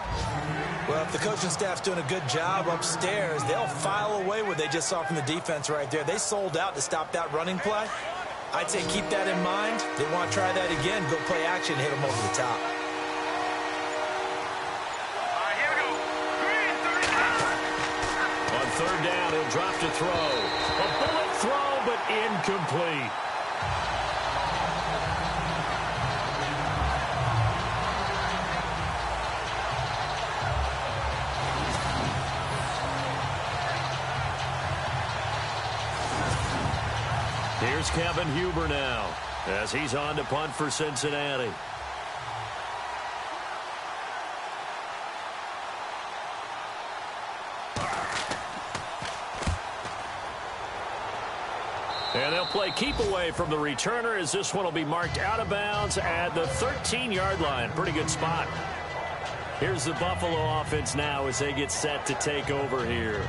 Well, if the coaching staff's doing a good job upstairs, they'll file away what they just saw from the defense right there. They sold out to stop that running play. I'd say keep that in mind. They want to try that again, go play action, hit them over the top. All right, here we go. 3-35. On third down, he'll drop to throw. A bullet throw, but incomplete. Here's Kevin Huber now as he's on to punt for Cincinnati. And they'll play keep away from the returner as this one will be marked out of bounds at the 13-yard line. Pretty good spot. Here's the Buffalo offense now as they get set to take over here.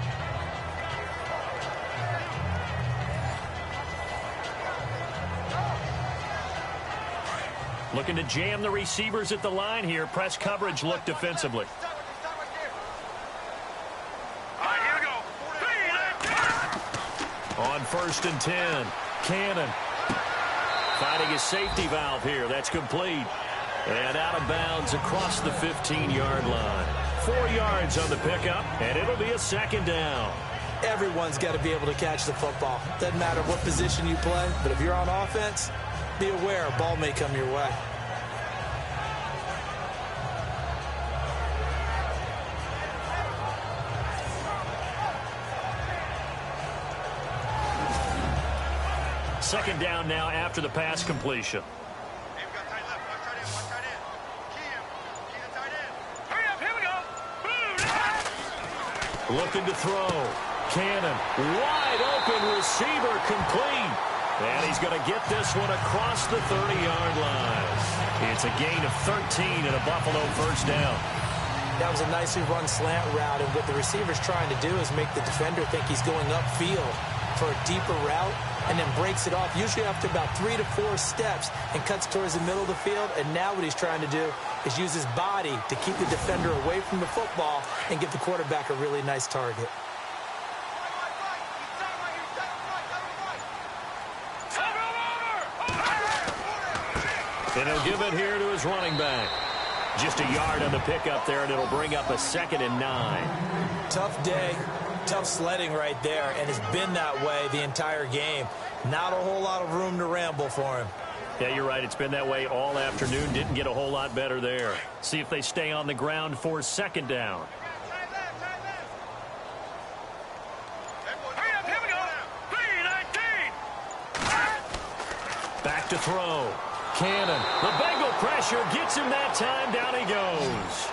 Looking to jam the receivers at the line here. Press coverage look defensively. All right, here we go. 3-19. On 1st and 10, Cannon finding his safety valve here. That's complete. And out of bounds across the 15-yard line. 4 yards on the pickup, and it'll be a 2nd down. Everyone's got to be able to catch the football. Doesn't matter what position you play, but if you're on offense, be aware a ball may come your way. Second down now after the pass completion. Hey, we got tight left. Watch tight end. Key him. Key the tight end. Hurry up. Here we go. Boom. Looking to throw. Cannon, wide open receiver, complete. And he's going to get this one across the 30-yard line. It's a gain of 13 and a Buffalo first down. That was a nicely run slant route, and what the receiver's trying to do is make the defender think he's going upfield for a deeper route, and then breaks it off, usually after about 3 to 4 steps, and cuts towards the middle of the field. And now what he's trying to do is use his body to keep the defender away from the football and give the quarterback a really nice target. And he'll give it here to his running back. Just a yard on the pickup there, and it'll bring up a 2nd and 9. Tough day, tough sledding right there, and it's been that way the entire game. Not a whole lot of room to ramble for him. Yeah, you're right. It's been that way all afternoon. Didn't get a whole lot better there. See if they stay on the ground for 2nd down. Back to throw. Cannon. The Bengal pressure gets him that time. Down he goes.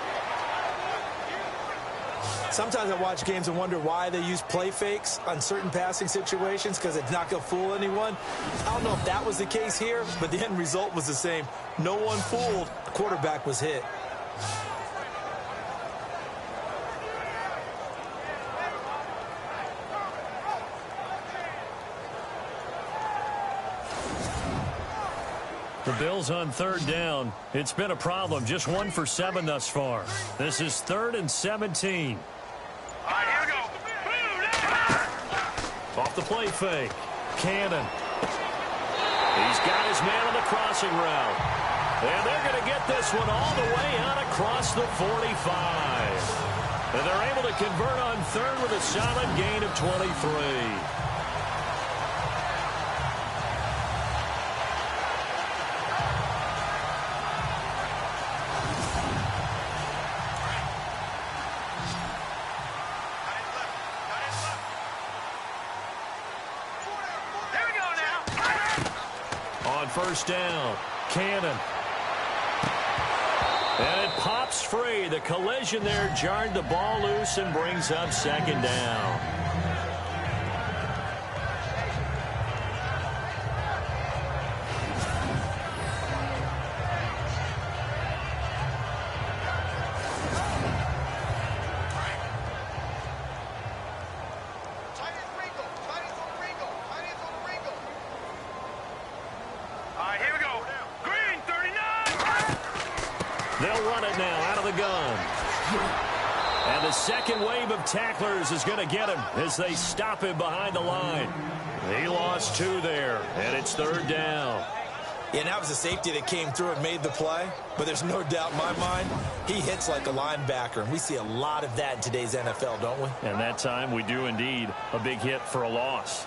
Sometimes I watch games and wonder why they use play fakes on certain passing situations, because it's not going to fool anyone. I don't know if that was the case here, but the end result was the same. No one fooled. The quarterback was hit. The Bills on 3rd down. It's been a problem. Just 1 for 7 thus far. This is 3rd and 17. All right, here we go. Off the play fake. Cannon. He's got his man on the crossing route. And they're going to get this one all the way out across the 45. And they're able to convert on 3rd with a solid gain of 23. First down. Cannon. And it pops free. The collision there jarred the ball loose and brings up 2nd down. They'll run it now out of the gun. And the second wave of tacklers is going to get him as they stop him behind the line. He lost 2 there, and it's 3rd down. Yeah, and that was a safety that came through and made the play. But there's no doubt in my mind, he hits like a linebacker. And we see a lot of that in today's NFL, don't we? And that time we do indeed. A big hit for a loss.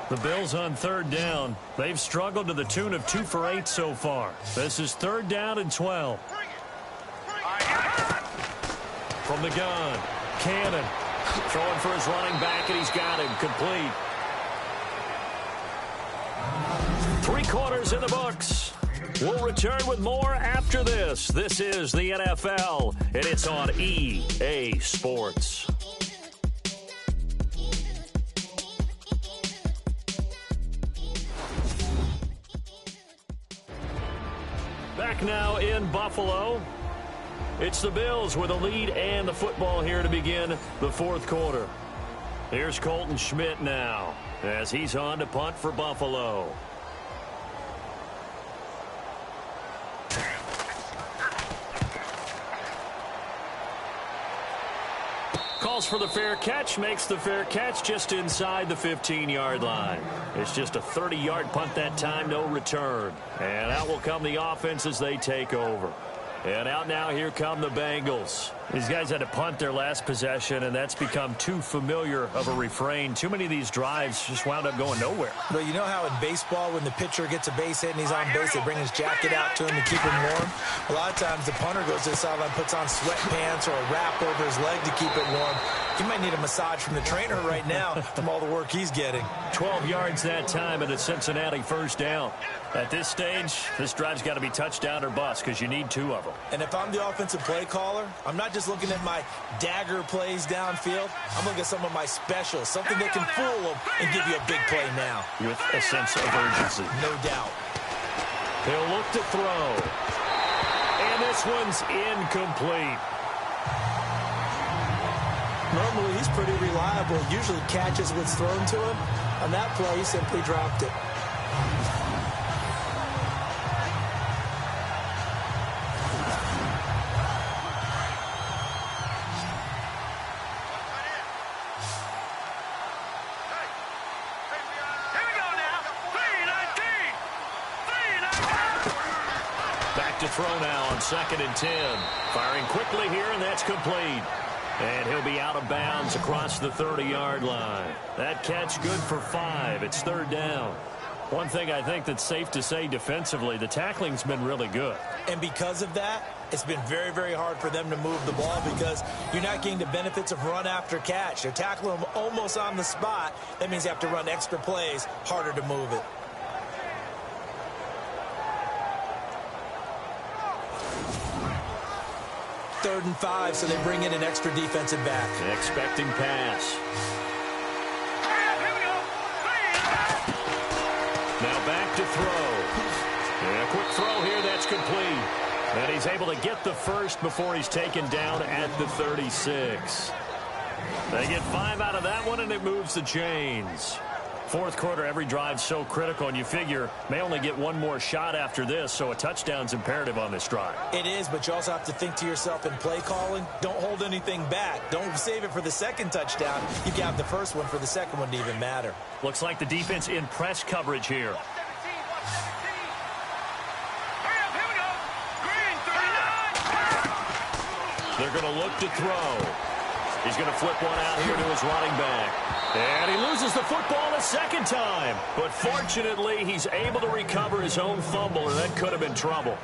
The Bills on 3rd down. They've struggled to the tune of 2 for 8 so far. This is 3rd down and 12. From the gun, Cannon throwing for his running back, and he's got him complete. 3 quarters in the books. We'll return with more after this. This is the NFL, and it's on EA Sports. Back now in Buffalo. It's the Bills with a lead and the football here to begin the 4th quarter. Here's Colton Schmidt now as he's on to punt for Buffalo. Calls for the fair catch, makes the fair catch just inside the 15-yard line. It's just a 30-yard punt that time, no return. And out will come the offense as they take over. And out now, here come the Bengals. These guys had to punt their last possession, and that's become too familiar of a refrain. Too many of these drives just wound up going nowhere. But you know how in baseball, when the pitcher gets a base hit and he's on base, they bring his jacket out to him to keep him warm? A lot of times the punter goes to the sideline, puts on sweatpants or a wrap over his leg to keep it warm. He might need a massage from the trainer right now from all the work he's getting. 12 yards that time, and a Cincinnati first down. At this stage, this drive's got to be touchdown or bust because you need 2 of them. And if I'm the offensive play caller, I'm not just looking at my dagger plays downfield. I'm looking at some of my specials, something that can fool them and give you a big play now. With a sense of urgency. No doubt. He'll look to throw. And this one's incomplete. Normally, he's pretty reliable. Usually catches what's thrown to him. On that play, he simply dropped it. Back to throw now on 2nd and 10. Firing quickly here, and that's complete. And he'll be out of bounds across the 30-yard line. That catch good for 5. It's 3rd down. One thing I think that's safe to say defensively, the tackling's been really good. And because of that, it's been very, very hard for them to move the ball because you're not getting the benefits of run after catch. They're tackling them almost on the spot. That means you have to run extra plays, harder to move it. Third and 5, so they bring in an extra defensive back. Expecting pass. Now back to throw. And a quick throw here, that's complete. And he's able to get the first before he's taken down at the 36. They get 5 out of that one, and it moves the chains. 4th quarter, every drive's so critical, and you figure may only get one more shot after this, so a touchdown's imperative on this drive. It is, but you also have to think to yourself in play calling, don't hold anything back. Don't save it for the second touchdown. You can have the first one for the second one to even matter. Looks like the defense in press coverage here. They're going to look to throw. He's going to flip one out here to his running back. And he loses the football a second time. But fortunately, he's able to recover his own fumble, or that could have been trouble.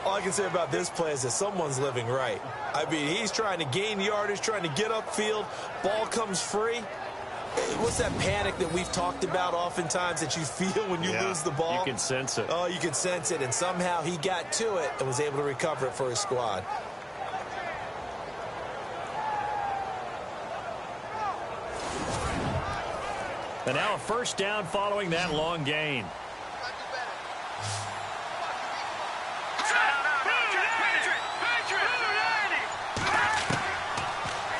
All I can say about this play is that someone's living right. I mean, he's trying to gain yardage, trying to get upfield. Ball comes free. What's that panic that we've talked about oftentimes that you feel when you lose the ball? You can sense it. Oh, you can sense it. And somehow he got to it and was able to recover it for his squad. And now a first down following that long gain.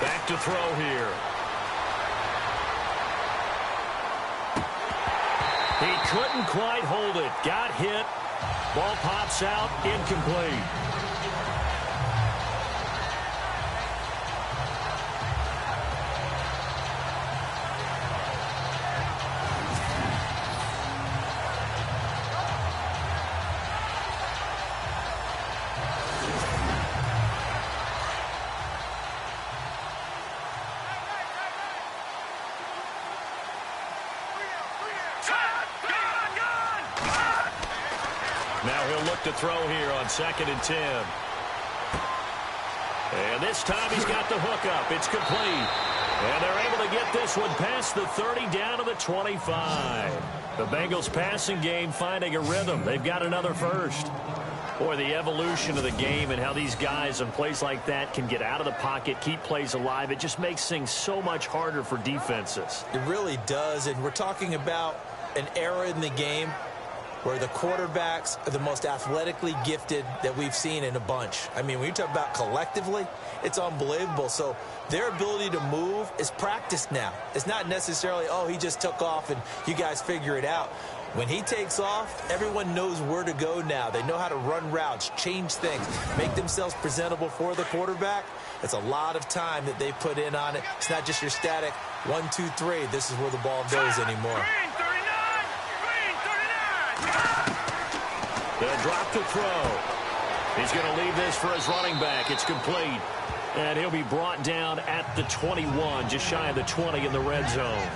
Back to throw here. He couldn't quite hold it. Got hit. Ball pops out. Incomplete. Now he'll look to throw here on 2nd and 10. And this time he's got the hook up. It's complete. And they're able to get this one past the 30 down to the 25. The Bengals passing game finding a rhythm. They've got another first. Boy, the evolution of the game and how these guys on plays like that can get out of the pocket, keep plays alive, it just makes things so much harder for defenses. It really does, and we're talking about an era in the game where the quarterbacks are the most athletically gifted that we've seen in a bunch. I mean, when you talk about collectively, it's unbelievable. So their ability to move is practiced now. It's not necessarily, oh, he just took off and you guys figure it out. When he takes off, everyone knows where to go now. They know how to run routes, change things, make themselves presentable for the quarterback. It's a lot of time that they put in on it. It's not just your static 1, 2, 3. This is where the ball goes anymore. They'll drop to throw. He's going to leave this for his running back. It's complete. And he'll be brought down at the 21, just shy of the 20 in the red zone.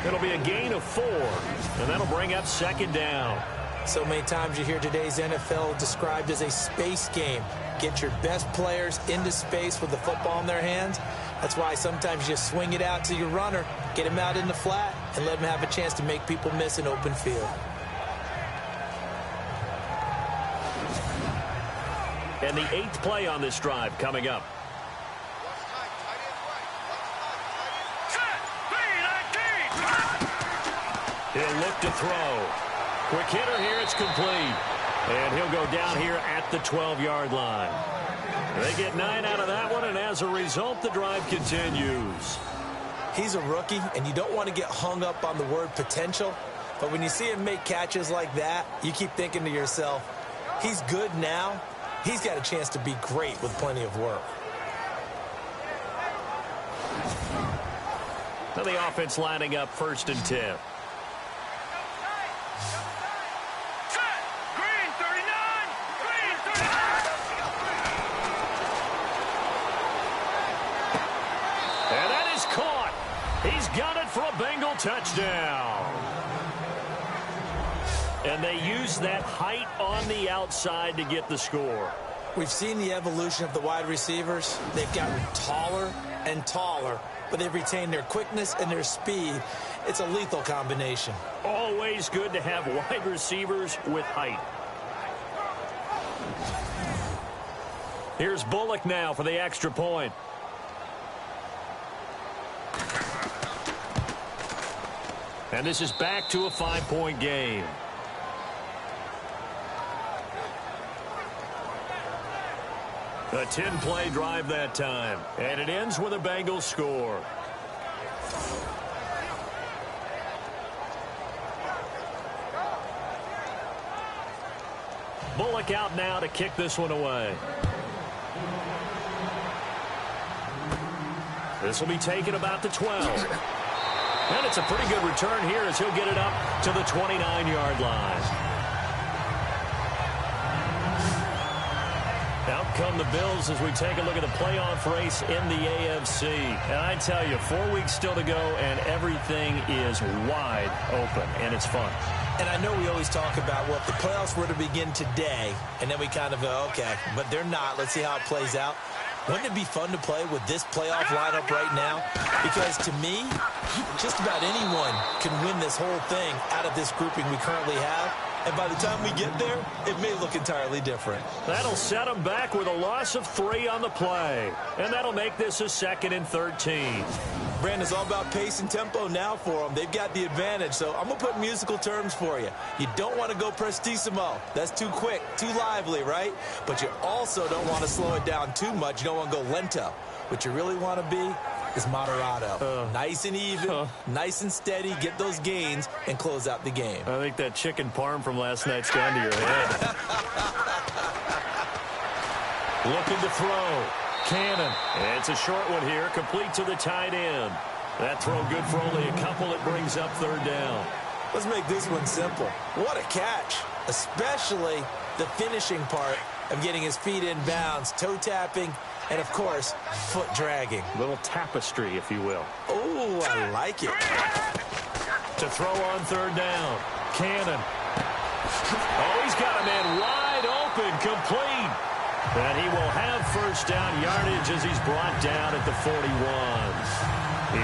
It'll be a gain of 4, and that'll bring up second down. So many times you hear today's NFL described as a space game. Get your best players into space with the football in their hands. That's why sometimes you swing it out to your runner, get him out in the flat, and let him have a chance to make people miss an open field. And the 8th play on this drive coming up. He'll look to throw. Quick hitter here, it's complete. And he'll go down here at the 12-yard line. They get 9 out of that one, and as a result, the drive continues. He's a rookie, and you don't want to get hung up on the word potential. But when you see him make catches like that, you keep thinking to yourself, he's good now. He's got a chance to be great with plenty of work. Now the offense lining up 1st and 10. He's got it for a Bengal touchdown. And they use that height on the outside to get the score. We've seen the evolution of the wide receivers. They've gotten taller and taller, but they've retained their quickness and their speed. It's a lethal combination. Always good to have wide receivers with height. Here's Bullock now for the extra point. And this is back to a 5-point game. A 10-play drive that time. And it ends with a Bengals score. Bullock out now to kick this one away. This will be taken about the 12. And it's a pretty good return here as he'll get it up to the 29-yard line. Out come the Bills as we take a look at the playoff race in the AFC. And I tell you, 4 weeks still to go, and everything is wide open, and it's fun. And I know we always talk about, well, if the playoffs were to begin today, and then we kind of go, okay, but they're not. Let's see how it plays out. Wouldn't it be fun to play with this playoff lineup right now? Because to me, just about anyone can win this whole thing out of this grouping we currently have. And by the time we get there, it may look entirely different. That'll set them back with a loss of 3 on the play. And that'll make this a 2nd and 13. Brandon, it's all about pace and tempo now for them. They've got the advantage, so I'm going to put musical terms for you. You don't want to go prestissimo. That's too quick, too lively, right? But you also don't want to slow it down too much. You don't want to go lento. What you really want to be is moderato. Nice and even, nice and steady, get those gains, and close out the game. I think that chicken parm from last night's gone to your head. Looking to throw. Cannon. It's a short one here, complete to the tight end. That throw good for only a couple. It brings up 3rd down. Let's make this one simple. What a catch, especially the finishing part of getting his feet in bounds, toe tapping, and, of course, foot dragging. Little tapestry, if you will. Oh, I like it. To throw on 3rd down. Cannon. Oh, he's got a man wide open, complete. And he will have 1st down yardage as he's brought down at the 41.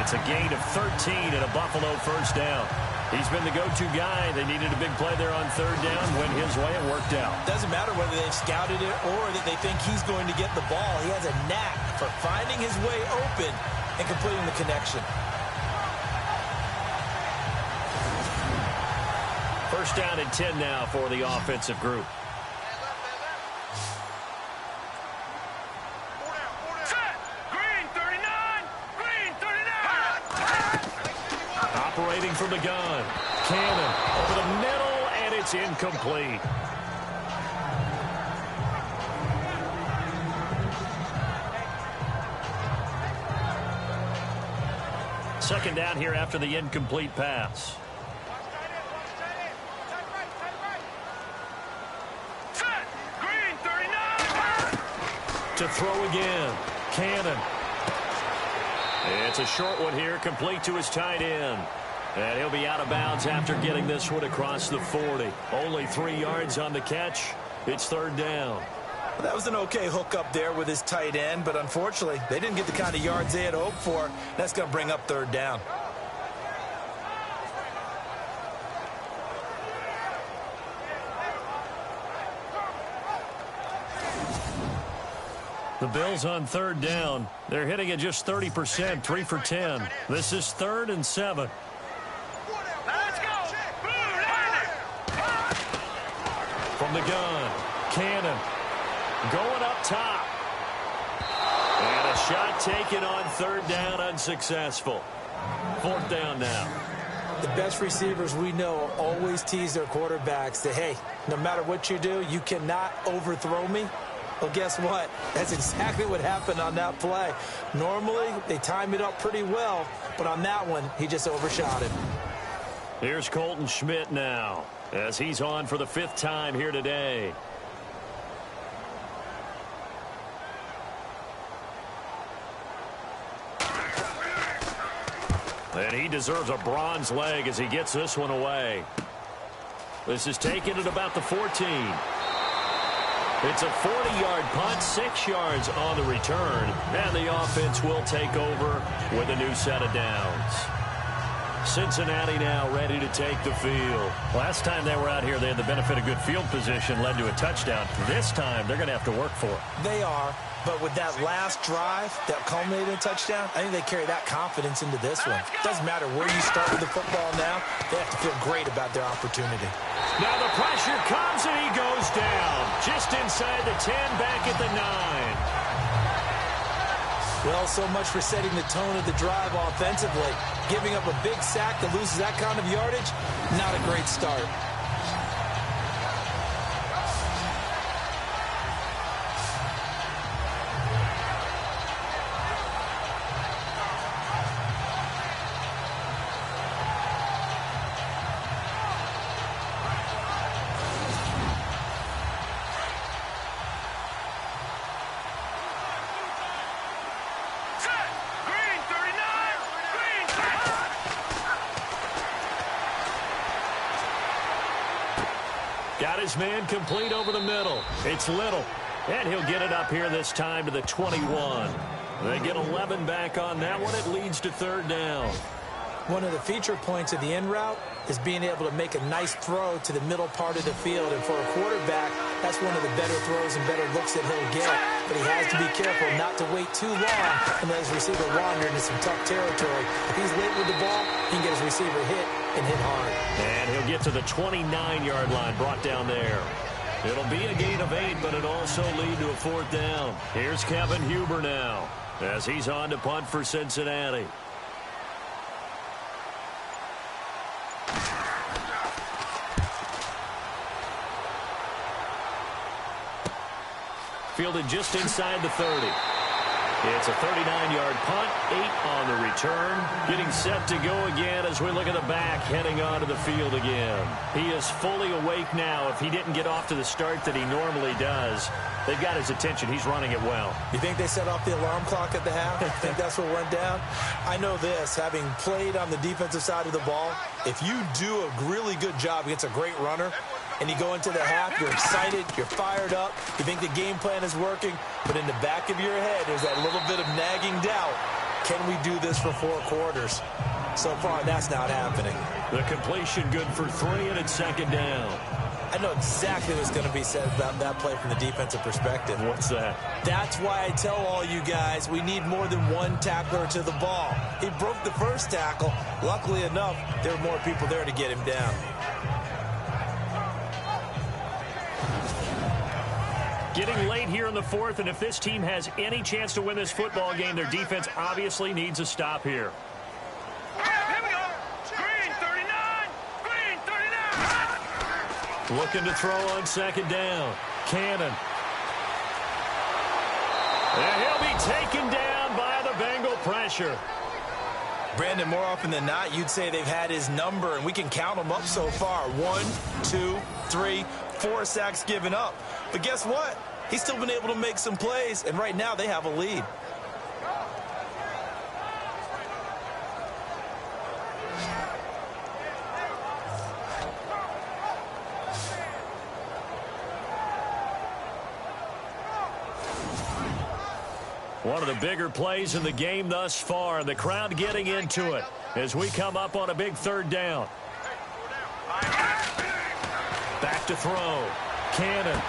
It's a gain of 13 and a Buffalo 1st down. He's been the go-to guy. They needed a big play there on 3rd down. Went his way. It worked out. Doesn't matter whether they've scouted it or that they think he's going to get the ball. He has a knack for finding his way open and completing the connection. 1st down and 10 now for the offensive group. Operating from the gun. Cannon over the middle, and it's incomplete. Second down here after the incomplete pass. To throw again. Cannon. It's a short one here, complete to his tight end. And he'll be out of bounds after getting this one across the 40. Only 3 yards on the catch. It's third down. Well, that was an okay hook up there with his tight end, but unfortunately, they didn't get the kind of yards they had hoped for. That's going to bring up third down. The Bills on third down. They're hitting at just 30%, 3 for 10. This is 3rd and 7. Let's go. Boom, landing. From the gun, Cannon going up top. And a shot taken on third down, unsuccessful. 4th down now. The best receivers we know always tease their quarterbacks that, hey, no matter what you do, you cannot overthrow me. Well, guess what? That's exactly what happened on that play. Normally, they time it up pretty well, but on that one, he just overshot it. Here's Colton Schmidt now, as he's on for the 5th time here today. And he deserves a bronze leg as he gets this one away. This is taken at about the 14. It's a 40-yard punt, 6 yards on the return, and the offense will take over with a new set of downs. Cincinnati now ready to take the field. Last time they were out here, they had the benefit of good field position, led to a touchdown. This time, they're going to have to work for it. They are, but with that last drive that culminated in a touchdown, I think they carry that confidence into this one. Doesn't matter where you start with the football now, they have to feel great about their opportunity. Now the pressure comes and he goes down. Just inside the 10, back at the 9. Well, so much for setting the tone of the drive offensively. Giving up a big sack that loses that kind of yardage, not a great start. Got his man complete over the middle. It's Little. And he'll get it up here this time to the 21. They get 11 back on that one. It leads to third down. One of the feature points of the in route is being able to make a nice throw to the middle part of the field. And for a quarterback, that's one of the better throws and better looks that he'll get. But he has to be careful not to wait too long and let his receiver wander into some tough territory. If he's late with the ball, he can get his receiver hit and hit hard. And he'll get to the 29-yard line, brought down there. It'll be a gain of 8, but it'll also lead to a 4th down. Here's Kevin Huber now, as he's on to punt for Cincinnati. Fielded just inside the 30. It's a 39-yard punt, 8 on the return. Getting set to go again as we look at the back, heading onto the field again. He is fully awake now. If he didn't get off to the start that he normally does, they've got his attention. He's running it well. You think they set off the alarm clock at the half? I think that's what went down. I know this, having played on the defensive side of the ball, if you do a really good job against a great runner, and you go into the half, you're excited, you're fired up, you think the game plan is working, but in the back of your head, there's that little bit of nagging doubt. Can we do this for 4 quarters? So far, that's not happening. The completion good for 3, and it's second down. I know exactly what's going to be said about that play from the defensive perspective. What's that? That's why I tell all you guys we need more than one tackler to the ball. He broke the first tackle. Luckily enough, there were more people there to get him down. Getting late here in the 4th, and if this team has any chance to win this football game, their defense obviously needs a stop here. Here we go. Green 39. Green 39. Looking to throw on second down. Cannon. And he'll be taken down by the Bengal pressure. Brandon, more often than not, you'd say they've had his number, and we can count them up so far. 1, 2, 3, 4 sacks given up. But guess what? He's still been able to make some plays, and right now they have a lead. One of the bigger plays in the game thus far. The crowd getting into it as we come up on a big third down. Back to throw. Cannon.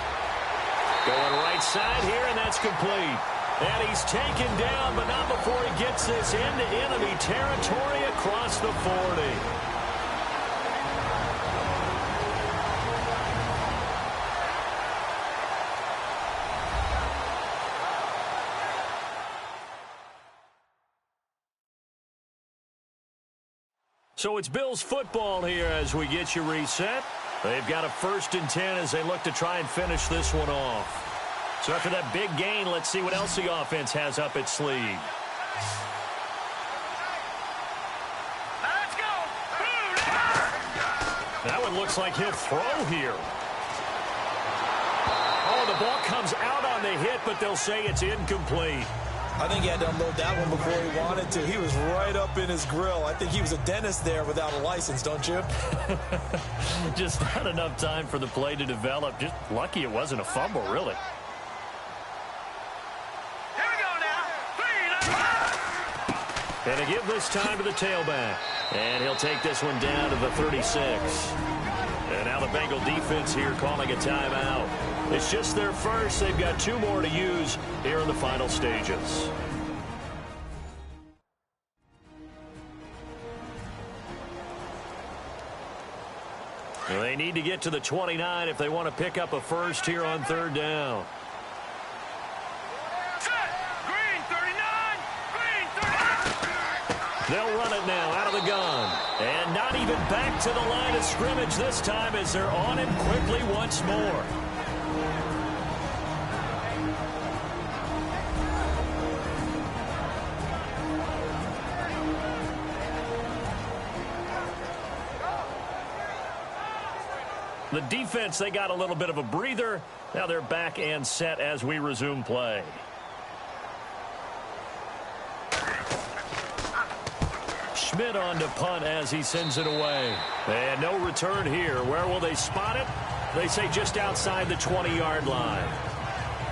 Going right side here, and that's complete. And he's taken down, but not before he gets this into enemy territory across the 40. So it's Bills football here as we get you reset. They've got a 1st and 10 as they look to try and finish this one off. So after that big gain, let's see what else the offense has up its sleeve. Let's go. That one looks like he'll throw here. Oh, the ball comes out on the hit, but they'll say it's incomplete. I think he had to unload that one before he wanted to. He was right up in his grill. I think he was a dentist there without a license, don't you? Just not enough time for the play to develop. Just lucky it wasn't a fumble, really. Here we go now. 3, And to give this time to the tailback. And he'll take this one down to the 36. And now the Bengal defense here calling a timeout. It's just their first. They've got 2 more to use here in the final stages. They need to get to the 29 if they want to pick up a first here on 3rd down. Set. Green 39. Green 39. They'll run it now out of the gun. And not even back to the line of scrimmage this time as they're on him quickly once more. The defense, they got a little bit of a breather. Now they're back and set as we resume play. Schmidt on to punt as he sends it away. And no return here. Where will they spot it? They say just outside the 20-yard line.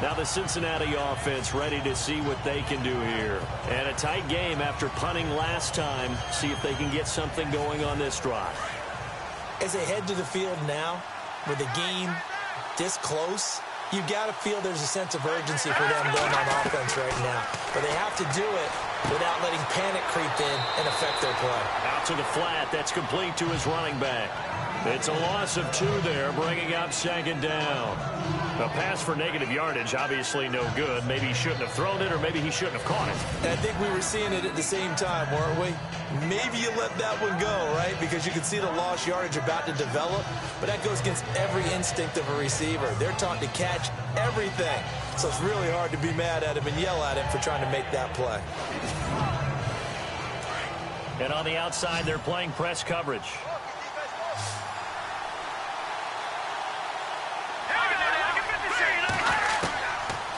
Now the Cincinnati offense ready to see what they can do here. And a tight game after punting last time. See if they can get something going on this drive. As they head to the field now, with the game this close, you've got to feel there's a sense of urgency for them going on offense right now. But they have to do it without letting panic creep in and affect their play. Out to the flat. That's complete to his running back. It's a loss of 2 there, bringing up 2nd down. A pass for negative yardage, obviously no good. Maybe he shouldn't have thrown it, or maybe he shouldn't have caught it. And I think we were seeing it at the same time, weren't we? Maybe you let that one go, right? Because you can see the lost yardage about to develop. But that goes against every instinct of a receiver. They're taught to catch everything. So it's really hard to be mad at him and yell at him for trying to make that play. And on the outside, they're playing press coverage.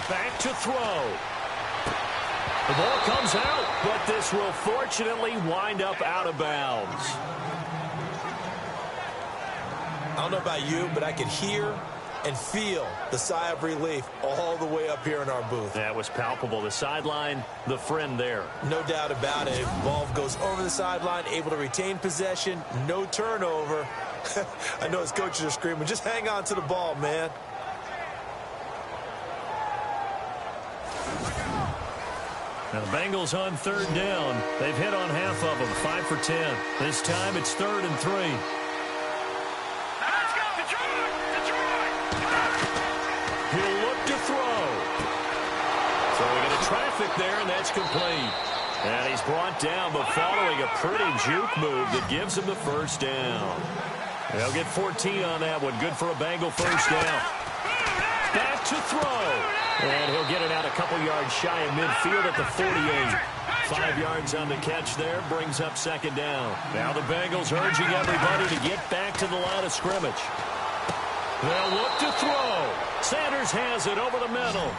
Back to throw. The ball comes out, but this will fortunately wind up out of bounds. I don't know about you, but I could hear and feel the sigh of relief all the way up here in our booth. That was palpable. The sideline, the friend there. No doubt about it. Ball goes over the sideline, able to retain possession, no turnover. I know his coaches are screaming, just hang on to the ball, man. Now the Bengals on 3rd down. They've hit on half of them, 5 for 10. This time it's 3rd and 3. Let's go, Detroit! Detroit! He'll look to throw. Throwing into traffic there, and that's complete. And he's brought down, but following a pretty juke move that gives him the 1st down. They'll get 14 on that one. Good for a Bengal 1st down. Back to throw. And he'll get it out a couple yards shy of midfield at the 48. 5 yards on the catch there, brings up 2nd down. Now the Bengals urging everybody to get back to the line of scrimmage. They'll look to throw. Sanders has it over the middle.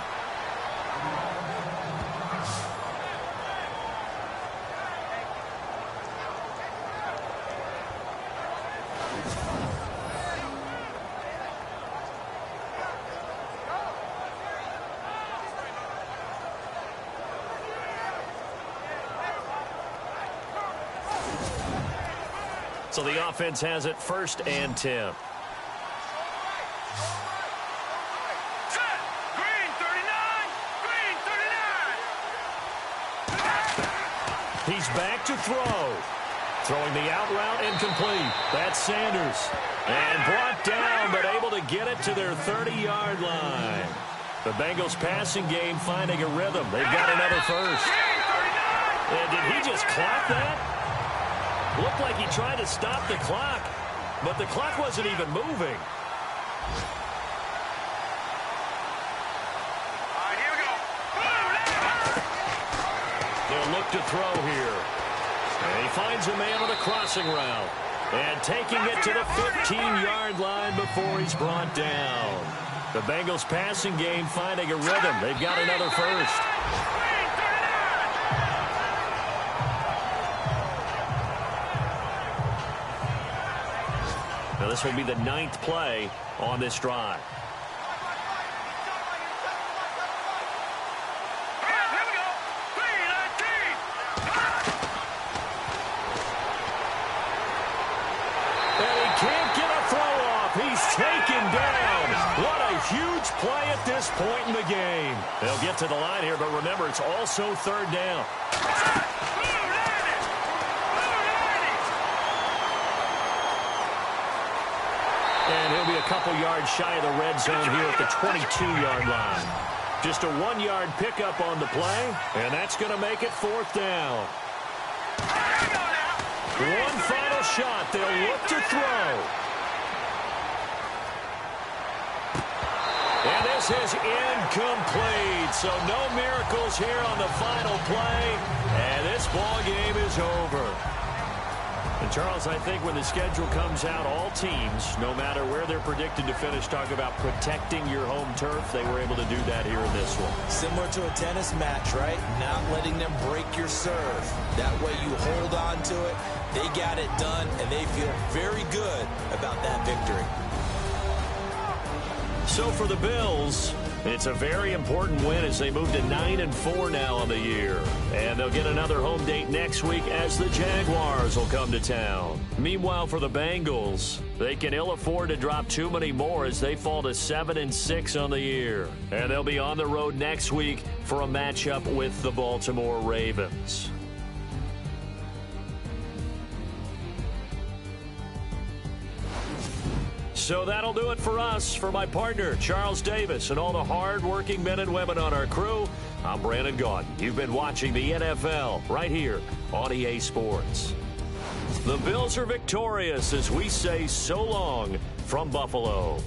So the offense has it 1st and 10. He's back to throw. Throwing the out route incomplete. That's Sanders. And brought down, but able to get it to their 30-yard line. The Bengals passing game finding a rhythm. They've got another first. And did he just clock that? Looked like he tried to stop the clock, but the clock wasn't even moving. They'll look to throw here. And he finds a man on a crossing route. And taking it to the 15-yard line before he's brought down. The Bengals passing game finding a rhythm. They've got another first. Now this will be the 9th play on this drive. Taken down. What a huge play at this point in the game. They'll get to the line here, but remember, it's also 3rd down. And he'll be a couple yards shy of the red zone here at the 22-yard line. Just a 1-yard pickup on the play, and that's going to make it 4th down. One final shot. They'll look to throw. And this is incomplete, so no miracles here on the final play, and this ball game is over. And Charles, I think when the schedule comes out, all teams, no matter where they're predicted to finish, talk about protecting your home turf. They were able to do that here in this one. Similar to a tennis match, right? Not letting them break your serve. That way you hold on to it. They got it done, and they feel very good about that victory. So for the Bills, it's a very important win as they move to 9-4 now on the year. And they'll get another home date next week as the Jaguars will come to town. Meanwhile, for the Bengals, they can ill afford to drop too many more as they fall to 7-6 on the year. And they'll be on the road next week for a matchup with the Baltimore Ravens. So that'll do it for us. For my partner, Charles Davis, and all the hard-working men and women on our crew, I'm Brandon Gaudin. You've been watching the NFL right here on EA Sports. The Bills are victorious as we say so long from Buffalo.